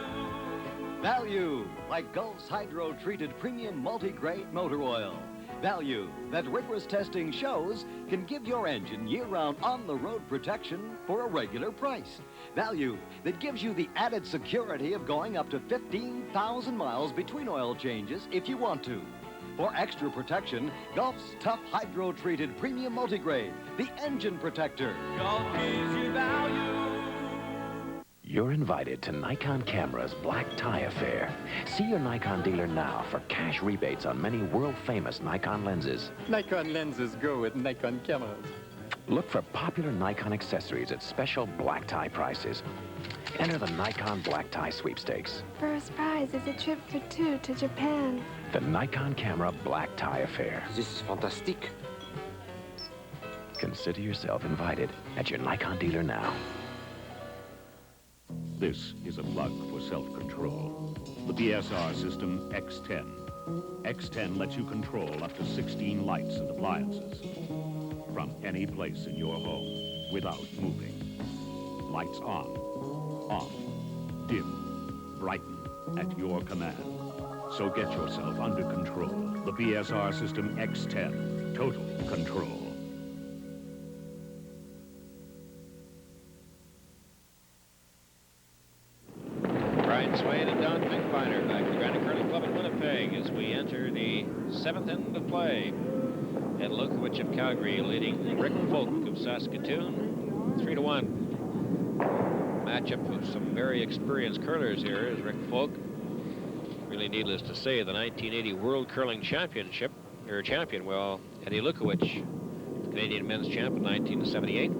Value, like Gulf's hydro-treated premium multi-grade motor oil. Value that rigorous testing shows can give your engine year-round on-the-road protection for a regular price. Value that gives you the added security of going up to 15,000 miles between oil changes if you want to. For extra protection, Gulf's tough hydro-treated premium multigrade, the engine protector. Gulf gives you value. You're invited to Nikon Camera's Black Tie Affair. See your Nikon dealer now for cash rebates on many world-famous Nikon lenses. Nikon lenses go with Nikon cameras. Look for popular Nikon accessories at special black tie prices. Enter the Nikon Black Tie Sweepstakes. First prize is a trip for 2 to Japan. The Nikon Camera Black Tie Affair. This is fantastic. Consider yourself invited at your Nikon dealer now. This is a plug for self-control. The PSR system X10. X10 lets you control up to 16 lights and appliances from any place in your home without moving. Lights on, off, dim, brighten at your command. So get yourself under control. The PSR system X10. Total control. Swain and Don Finkbeiner back to the Granite Curling Club in Winnipeg as we enter the 7th end of play. And Lukowich of Calgary leading Rick Folk of Saskatoon 3-1. Matchup of some very experienced curlers here is Rick Folk. Really needless to say, the 1980 World Curling champion, well, Eddie Lukowich, Canadian men's champ in 1978,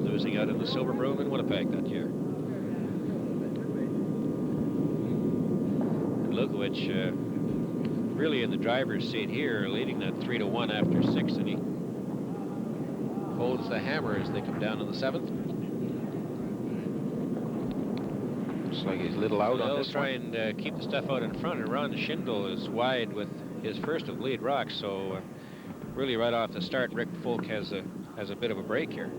losing out in the Silver Broom in Winnipeg that year. Lukowich really in the driver's seat here, leading that 3-1 after 6, and he holds the hammer as they come down in the 7th. Looks like he's a little out on this one. He'll try and keep the stuff out in front, and Ron Schindel is wide with his first of lead rocks, so really right off the start, Rick Folk has a bit of a break here.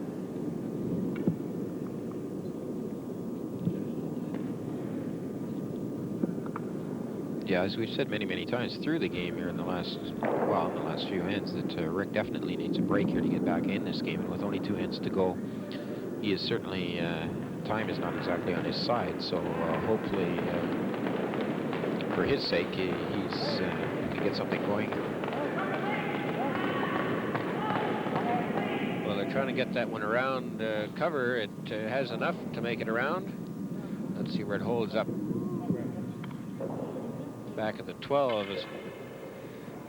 Yeah, as we've said many, many times through the game here in the last few ends, that Rick definitely needs a break here to get back in this game. And with only 2 ends to go, he is certainly, time is not exactly on his side. So hopefully, for his sake, he can get something going here. Well, they're trying to get that one around cover. It has enough to make it around. Let's see where it holds up. Back at the 12 as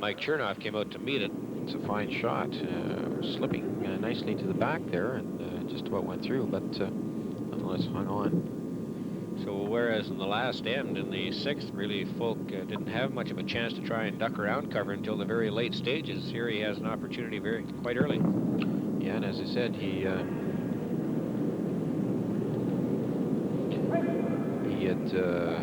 Mike Chernoff came out to meet it. It's a fine shot, slipping nicely to the back there, and just about went through, but nonetheless hung on. So whereas in the last end, in the 6th, really Folk didn't have much of a chance to try and duck around cover until the very late stages. Here he has an opportunity quite early. Yeah, and as I said, he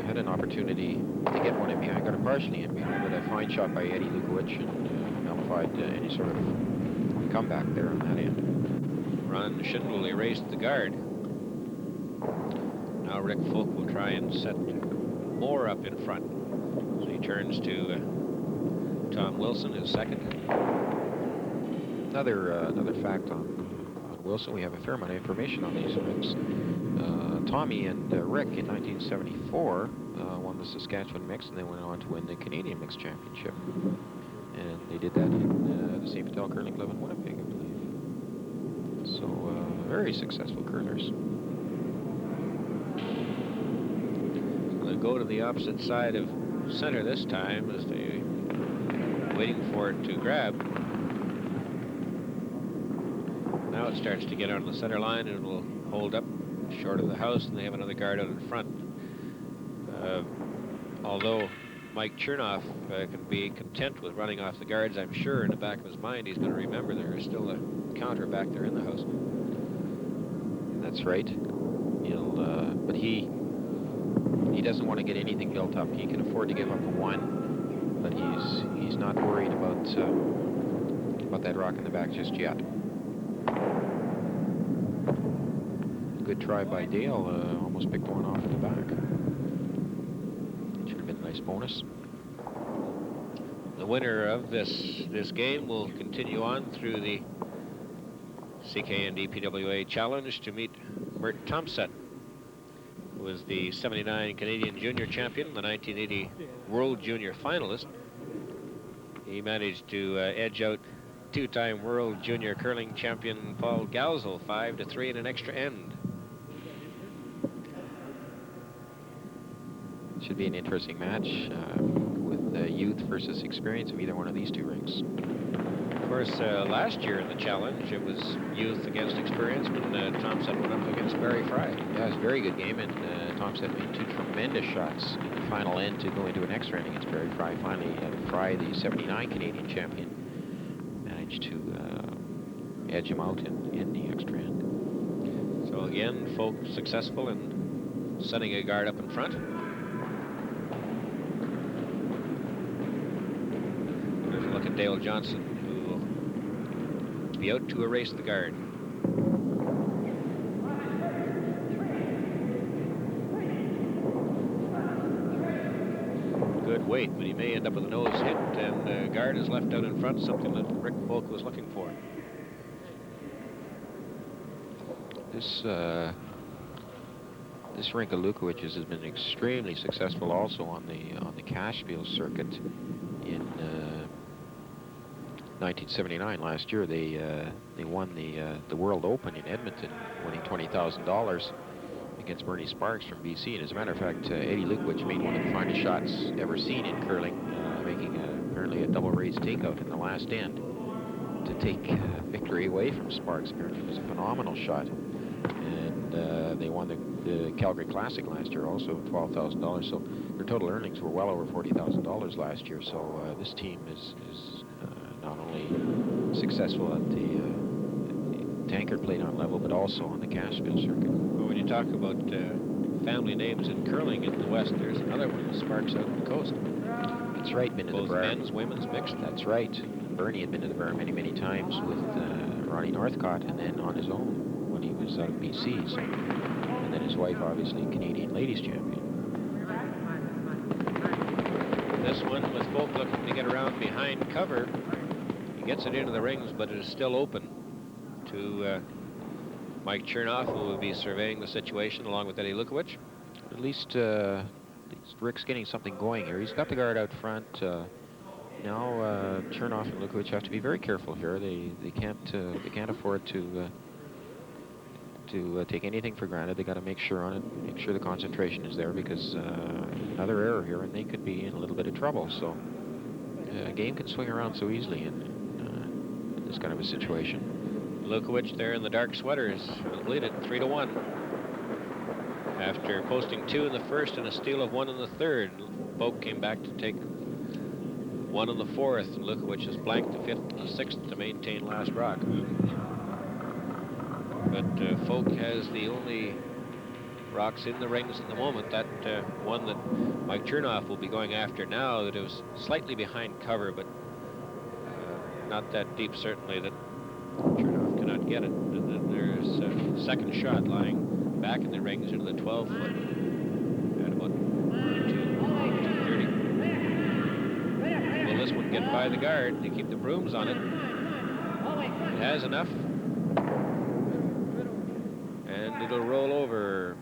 had an opportunity to get one in behind, got it partially in behind, but a fine shot by Eddie Lukowich and nullified any sort of comeback there on that end. Ron Schindel erased the guard. Now Rick Folk will try and set more up in front. So he turns to Tom Wilson, his second. Another fact on Wilson, we have a fair amount of information on these events. Tommy and Rick in 1974 won the Saskatchewan Mix, and they went on to win the Canadian Mix Championship. And they did that in the St. Vital Curling Club in Winnipeg, I believe. So very successful curlers. They'll go to the opposite side of center this time as they waiting for it to grab. Now it starts to get on the center line, and it will hold up short of the house, and they have another guard out in front. Although Mike Chernoff can be content with running off the guards, I'm sure in the back of his mind he's going to remember there is still a counter back there in the house. That's right. But he doesn't want to get anything built up. He can afford to give up a 1, but he's not worried about that rock in the back just yet. Good try by Dale, almost picked one off in the back. Nice bonus. The winner of this game will continue on through the CKND PWA Challenge to meet Mert Tomset, who was the 79 Canadian Junior Champion, the 1980 World Junior Finalist. He managed to edge out two-time World Junior Curling Champion Paul Galzel 5-3 in an extra end. Should be an interesting match with youth versus experience of either one of these two rinks. Of course, last year in the challenge, it was youth against experience when Tomset went up against Barry Fry. Yeah, it was a very good game, and Tomset made two tremendous shots in the final end to go into an extra end against Barry Fry. Finally, Fry, the 79 Canadian champion, managed to edge him out in the extra end. So again, Folk successful in setting a guard up in front. There's a look at Dale Johnson, who will be out to erase the guard. Good weight, but he may end up with a nose hit, and guard is left out in front, something that Rick Folk was looking for. This rink of Lukowich's has been extremely successful also on the Cashfield circuit in 1979. Last year they won the World Open in Edmonton, winning $20,000 against Bernie Sparks from BC. And as a matter of fact, Eddie Lukowich made one of the finest shots ever seen in curling, making apparently a double raise takeout in the last end to take victory away from Sparks. Apparently it was a phenomenal shot. And they won the Calgary Classic last year, also $12,000. So their total earnings were well over $40,000 last year. So this team is not only successful at the Tankard Play-Down level, but also on the Cashfield circuit. Well, when you talk about family names in curling in the West, there's another one, Sparks out on the coast. That's right, been to both the bar. men's, women's, mixed. That's right. Bernie had been to the bar many, many times with Ronnie Northcott, and then on his own when he was out of BC. So, and then his wife, obviously, Canadian Ladies Champion. This one with Folk looking to get around behind cover. He gets it into the rings, but it is still open to Mike Chernoff, who will be surveying the situation along with Eddie Lukowich. At least Rick's getting something going here. He's got the guard out front. Now Chernoff and Lukowich have to be very careful here. They can't afford to take anything for granted. They got to make sure on it, make sure the concentration is there, because another error here and they could be in a little bit of trouble. So a game can swing around so easily in this kind of a situation. Lukowich there in the dark sweaters will lead it 3-1. After posting 2 in the first and a steal of 1 in the third, Folk came back to take 1 in the fourth, and Lukowich has blanked the 5th and the 6th to maintain last rock. But Folk has the only rocks in the rings at the moment. That one that Mike Chernoff will be going after now, that it was slightly behind cover, but not that deep, certainly, that Chernoff cannot get it. And then there's a second shot lying back in the rings into the 12-foot at about 230. Will this one get by the guard? They keep the brooms on it. It has enough. And it'll roll over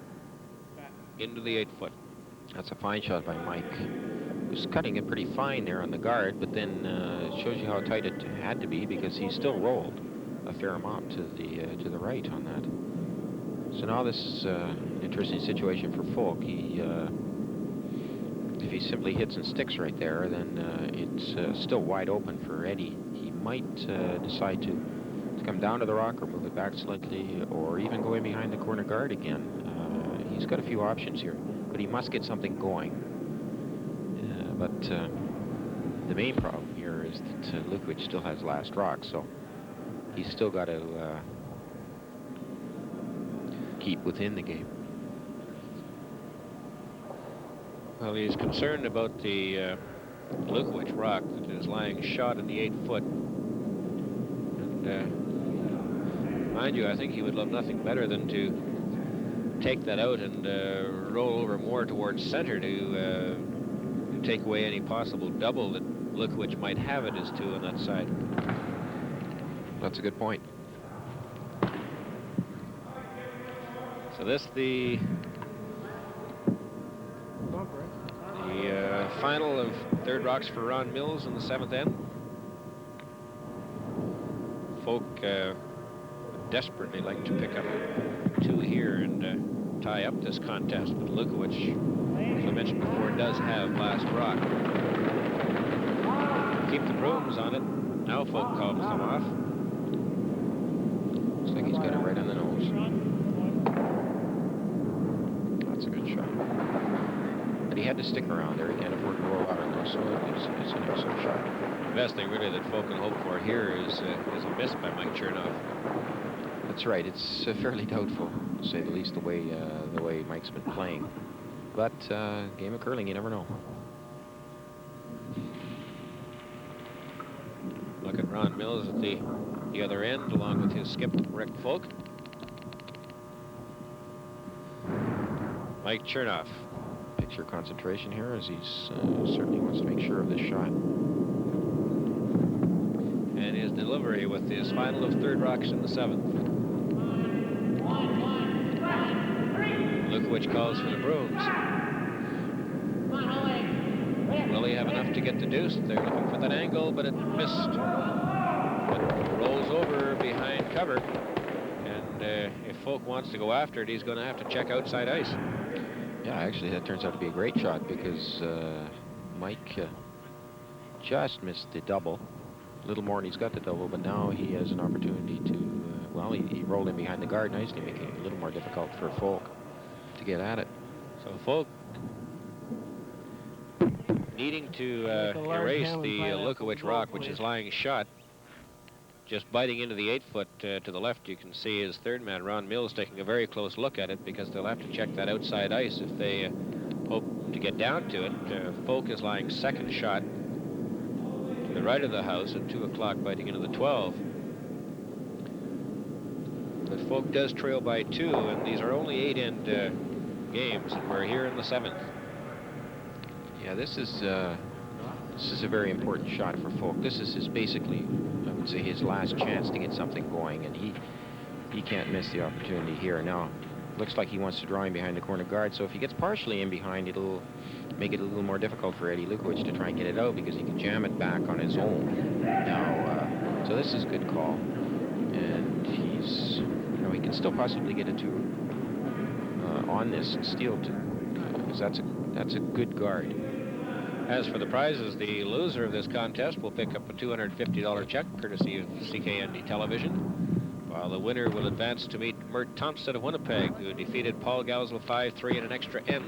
into the 8-foot. That's a fine shot by Mike. He was cutting it pretty fine there on the guard, but then it shows you how tight it had to be, because he still rolled a fair amount to the right on that. So now this is an interesting situation for Folk. If he simply hits and sticks right there, then it's still wide open for Eddie. He might decide to come down to the rock or move it back slightly, or even go in behind the corner guard again. He's got a few options here, but he must get something going. But the main problem here is that Lukowich still has last rock, so he's still got to keep within the game. Well, he's concerned about the Lukowich rock that is lying shot in the 8-foot. And mind you, I think he would love nothing better than to take that out and roll over more towards center to take away any possible double that Lukowich might have at his 2 on that side. That's a good point. So this the final of third rocks for Ron Mills in the 7th end. Folk desperately like to pick up 2 here and tie up this contest, but Lukowich, as I mentioned before, does have last rock. Keep the brooms on it. Now Folk calms them off. Looks like he's got it right on the nose. That's a good shot. But he had to stick around there. He can't afford to roll out on those, so it's an excellent shot. The best thing really that Folk can hope for here is a miss by Mike Chernoff. That's right. It's fairly doubtful, to say the least, the way Mike's been playing. But game of curling, you never know. Look at Ron Mills at the other end, along with his skip, Rick Folk. Mike Chernoff. Picture concentration here as he's certainly wants to make sure of this shot. And his delivery with his final of third rocks in the 7th. Lukowich calls for the brooms. Will he have enough to get the deuce? They're looking for that angle, but it missed. It rolls over behind cover. And if Folk wants to go after it, he's going to have to check outside ice. Yeah, actually, that turns out to be a great shot because Mike just missed the double. A little more and he's got the double, but now he has an opportunity to, well, he rolled in behind the guard nicely, making it a little more difficult for Folk to get at it. So Folk needing to erase the Lukowich rock, which is lying shot. Just biting into the 8-foot to the left, you can see his third man, Ron Mills, taking a very close look at it because they'll have to check that outside ice if they hope to get down to it. Folk is lying second shot to the right of the house at 2 o'clock, biting into the 12. But Folk does trail by 2, and these are only 8-end games, and we're here in the 7th. Yeah, this is a very important shot for Folk. This is his basically, I would say, his last chance to get something going, and he can't miss the opportunity here. Now, looks like he wants to draw him behind the corner guard, so if he gets partially in behind, it'll make it a little more difficult for Eddie Lukowich to try and get it out because he can jam it back on his own. Now, so this is a good call, and he's, you know, he can still possibly get a 2 on this and steal 2, because that's a good guard. As for the prizes, the loser of this contest will pick up a $250 check, courtesy of CKND Television, while the winner will advance to meet Mert Thompson of Winnipeg, who defeated Paul Gausel 5-3 in an extra end.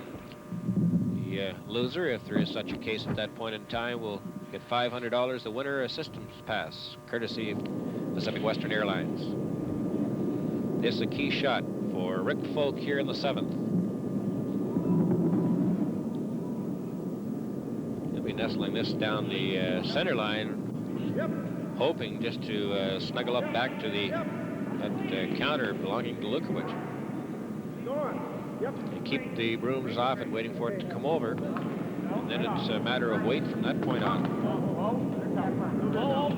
The loser, if there is such a case at that point in time, will get $500. The winner, a systems pass, courtesy of Pacific Western Airlines. This is a key shot for Rick Folk here in the 7th. Nestling this down the center line, hoping just to snuggle up back to that counter belonging to Lukowich. And keep the brooms off and waiting for it to come over. And then it's a matter of wait from that point on.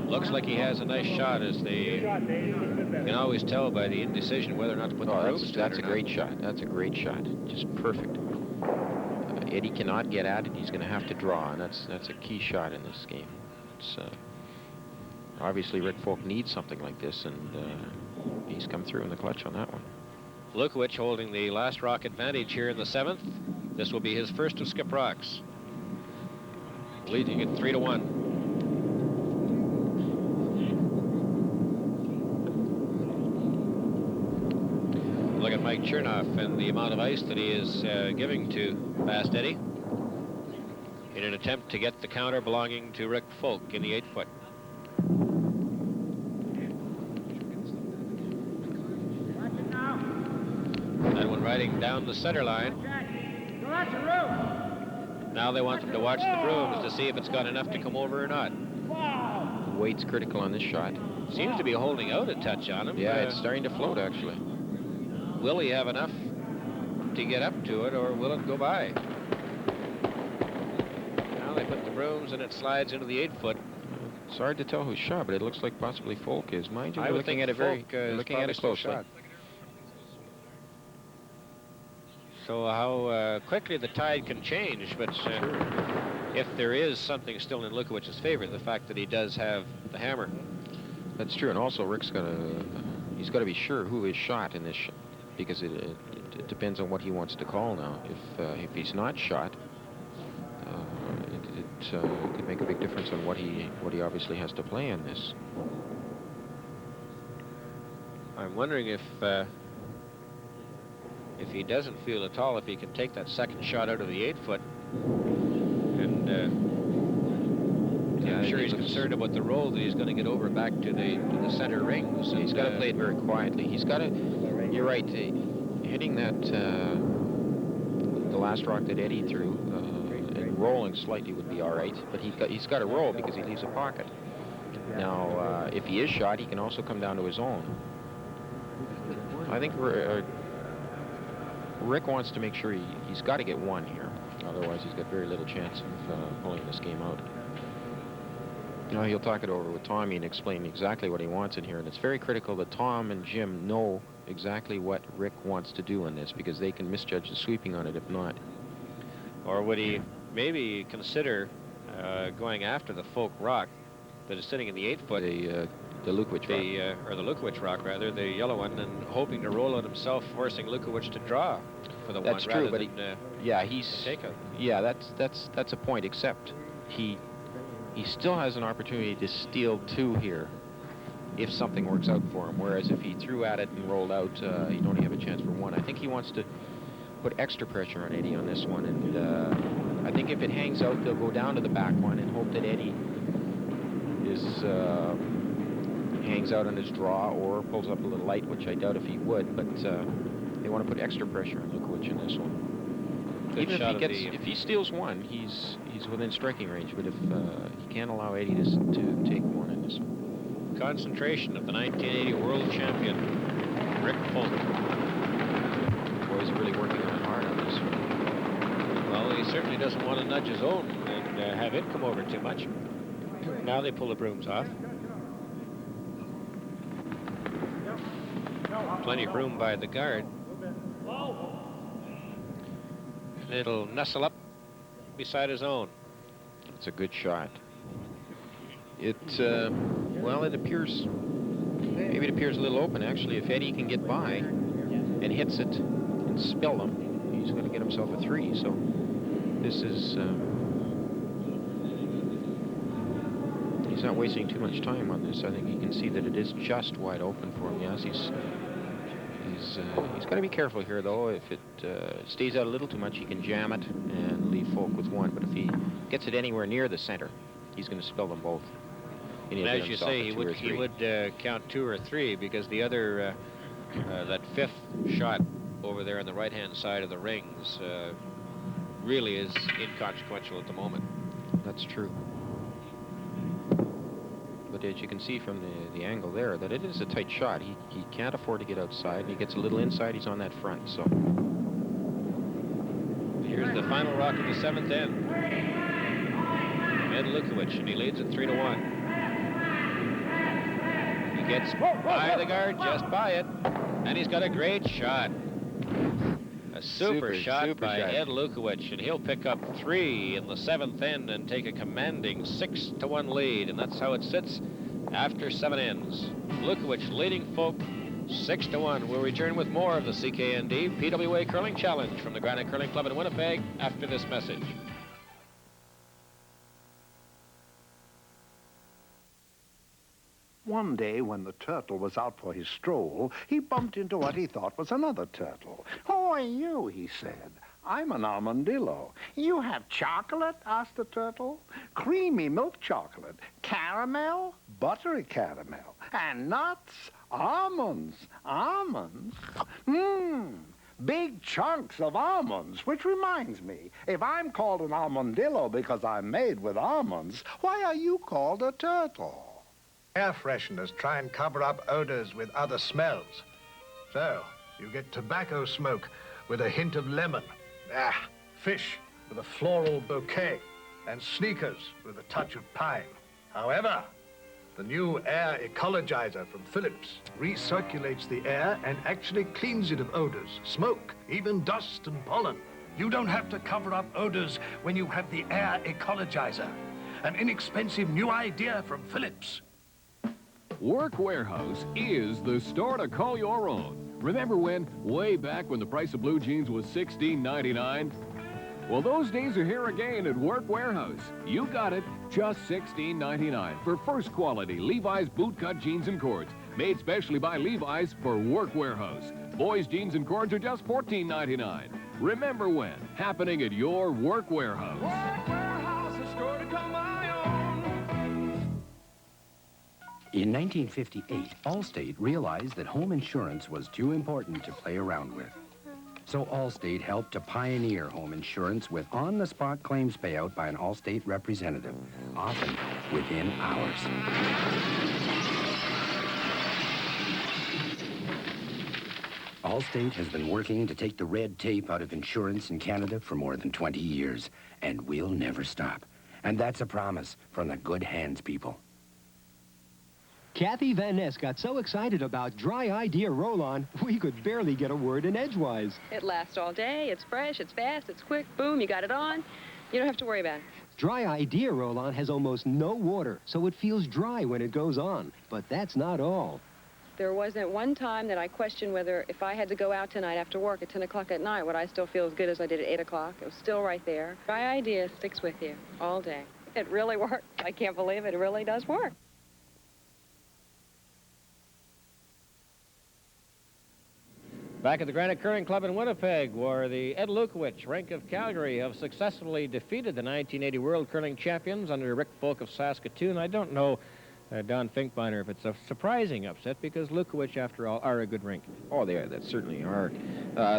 Looks like he has a nice shot, as they can always tell by the indecision whether or not to put the brooms to it. That's a great shot. That's a great shot. Just perfect. Eddie cannot get at it. He's going to have to draw, and that's a key shot in this game. It's obviously Rick Folk needs something like this, and he's come through in the clutch on that one. Lukowich holding the last rock advantage here in the 7th. This will be his first of skip rocks, leading it 3-1. Look at Mike Chernoff and the amount of ice that he is giving to Fast Eddie in an attempt to get the counter belonging to Rick Folk in the 8-foot. And when riding down the center line, now they want them to watch the brooms to see if it's got enough to come over or not. The weight's critical on this shot. Seems to be holding out a touch on him. Yeah, it's starting to float, actually. Will he have enough to get up to it, or will it go by? Now they put the brooms and it slides into the 8-foot. It's hard to tell who's shot, but it looks like possibly Folk is. Mind you, I we're would looking think at it very, Folk is looking at it probably still closely. shot. So how quickly the tide can change, but if there is something still in Lukowich's favor, the fact that he does have the hammer. That's true, and also Rick's he's got to be sure who is shot in this, because it depends on what he wants to call now. If he's not shot, it could make a big difference on what he obviously has to play in this. I'm wondering if he doesn't feel at all, if he can take that second shot out of the 8-foot, and I'm sure he's concerned about the roll that he's going to get over back to the center rings. He's got to play it very quietly. He's got to. You're right. Hitting that the last rock that Eddie threw and rolling slightly would be all right, but he's got to roll because he leaves a pocket. Now, if he is shot, he can also come down to his own. I think Rick wants to make sure he's got to get one here. Otherwise, he's got very little chance of pulling this game out. Now, he'll talk it over with Tommy and explain exactly what he wants in here. And it's very critical that Tom and Jim know exactly what Rick wants to do in this, because they can misjudge the sweeping on it if not. Or would he maybe consider going after the Folk rock that is sitting in the 8-foot? The Lukowich rock. Or the Lukowich rock, rather, the yellow one, and hoping to roll it himself, forcing Lukowich to draw for the that's one. True, rather but than, he's take it. Yeah, that's a point. Except he still has an opportunity to steal 2 here if something works out for him. Whereas if he threw at it and rolled out, he'd only have a chance for 1. I think he wants to put extra pressure on Eddie on this one, and I think if it hangs out, they'll go down to the back one and hope that Eddie hangs out on his draw or pulls up a little light, which I doubt if he would, but they want to put extra pressure on Lukowich in this one. Even if he steals 1, he's within striking range, but if he can't allow Eddie to take 1 in this one. Concentration of the 1980 world champion, Rick Folk. Boys are really working on it hard on this one. Well, he certainly doesn't want to nudge his own and have it come over too much. Now they pull the brooms off. Plenty of room by the guard. It'll nestle up beside his own. It's a good shot. Well, it appears, maybe it appears a little open, actually. If Eddie can get by and hits it and spill them, he's going to get himself a 3. So this is, he's not wasting too much time on this. I think he can see that it is just wide open for him. Yes, he's got to be careful here, though. If it stays out a little too much, he can jam it and leave Folk with 1. But if he gets it anywhere near the center, he's going to spill them both. And as you say, he would count 2 or 3, because the other, that 5th shot over there on the right-hand side of the rings really is inconsequential at the moment. That's true. But as you can see from the angle there, that it is a tight shot. He can't afford to get outside. He gets a little inside, he's on that front, so. Here's the final rock of the 7th end. Ed Lukowich, and he leads it 3-1. He gets by the guard, just by it, and he's got a great shot. A super shot by Ed Lukowich, and he'll pick up 3 in the 7th end and take a commanding 6-1 lead, and that's how it sits after 7 ends. Lukowich leading Folk 6-1. We'll return with more of the CKND PWA Curling Challenge from the Granite Curling Club in Winnipeg after this message. One day, when the turtle was out for his stroll, he bumped into what he thought was another turtle. "Who are you?" he said. "I'm an armadillo." "You have chocolate?" asked the turtle. "Creamy milk chocolate, caramel, buttery caramel, and nuts, almonds." "Almonds? Big chunks of almonds, which reminds me, if I'm called an armadillo because I'm made with almonds, why are you called a turtle?" Air fresheners try and cover up odors with other smells. So, you get tobacco smoke with a hint of lemon. Fish with a floral bouquet. and sneakers with a touch of pine. However, the new air ecologizer from Philips recirculates the air and actually cleans it of odors, smoke, even dust and pollen. You don't have to cover up odors when you have the air ecologizer, an inexpensive new idea from Philips. Work Warehouse is the store to call your own. Remember when, way back when the price of blue jeans was $16.99? Well, those days are here again at Work Warehouse. You got it, just $16.99 for first quality Levi's bootcut jeans and cords, made specially by Levi's for Work Warehouse. Boys' jeans and cords are just $14.99. Remember when, happening at your Work Warehouse. Work Warehouse, a store to call my own. In 1958, Allstate realized that home insurance was too important to play around with. So Allstate helped to pioneer home insurance with on-the-spot claims payout by an Allstate representative, often within hours. Allstate has been working to take the red tape out of insurance in Canada for more than 20 years, and we'll never stop. And that's a promise from the good hands people. Kathy Van Ness got so excited about Dry Idea Roll-On, we could barely get a word in edgewise. It lasts all day, it's fresh, it's fast, it's quick, boom, you got it on. You don't have to worry about it. Dry Idea Roll-On has almost no water, so it feels dry when it goes on. But that's not all. There wasn't one time that I questioned whether if I had to go out tonight after work at 10 o'clock at night, would I still feel as good as I did at 8 o'clock? It was still right there. Dry Idea sticks with you all day. It really works. I can't believe it. It really does work. Back at the Granite Curling Club in Winnipeg, where the Ed Lukowich rank of Calgary have successfully defeated the 1980 World Curling Champions under Rick Folk of Saskatoon. I don't know, Don Finkbeiner, if it's a surprising upset, because Lukowich, after all, are a good rink. Oh, they certainly are.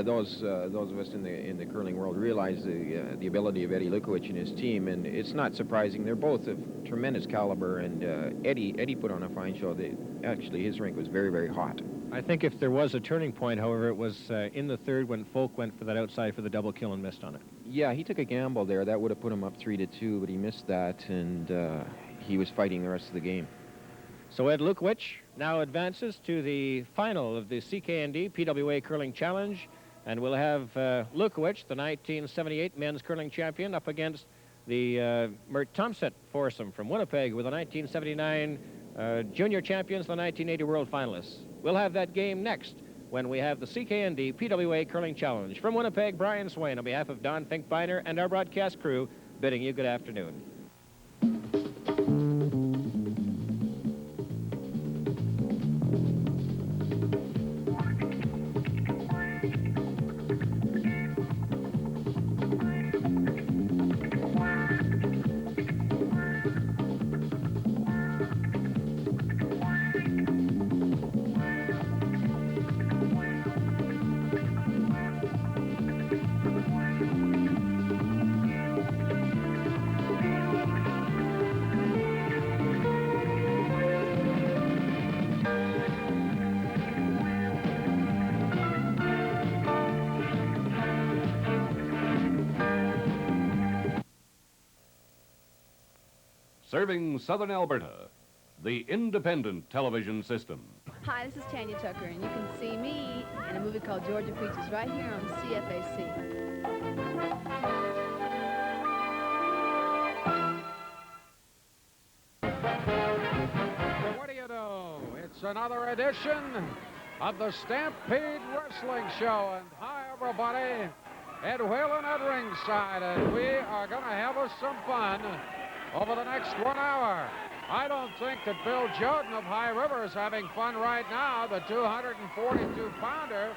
Those of us in the curling world realize the ability of Eddie Lukowich and his team, and it's not surprising. They're both of tremendous caliber, and Eddie put on a fine show. Actually, his rink was very, very hot. I think if there was a turning point, however, it was in the third when Folk went for that outside for the double kill and missed on it. Yeah, he took a gamble there. That would have put him up 3-2, but he missed that, and he was fighting the rest of the game. So Ed Lukowich now advances to the final of the CK&D PWA Curling Challenge, and we'll have Lukowich, the 1978 men's curling champion, up against the Mert Thompson foursome from Winnipeg with the 1979 junior champions, the 1980 world finalists. We'll have that game next when we have the CK&D PWA Curling Challenge. From Winnipeg, Brian Swain, on behalf of Don Finkbeiner and our broadcast crew, bidding you good afternoon. Serving Southern Alberta, the independent television system. Hi, this is Tanya Tucker, and you can see me in a movie called Georgia Peaches right here on CFAC. What do you know? It's another edition of the Stampede Wrestling Show. And hi, everybody. Ed Whalen at ringside, and we are going to have us some fun over the next 1 hour. I don't think that Bill Joden of High River is having fun right now. The 242-pounder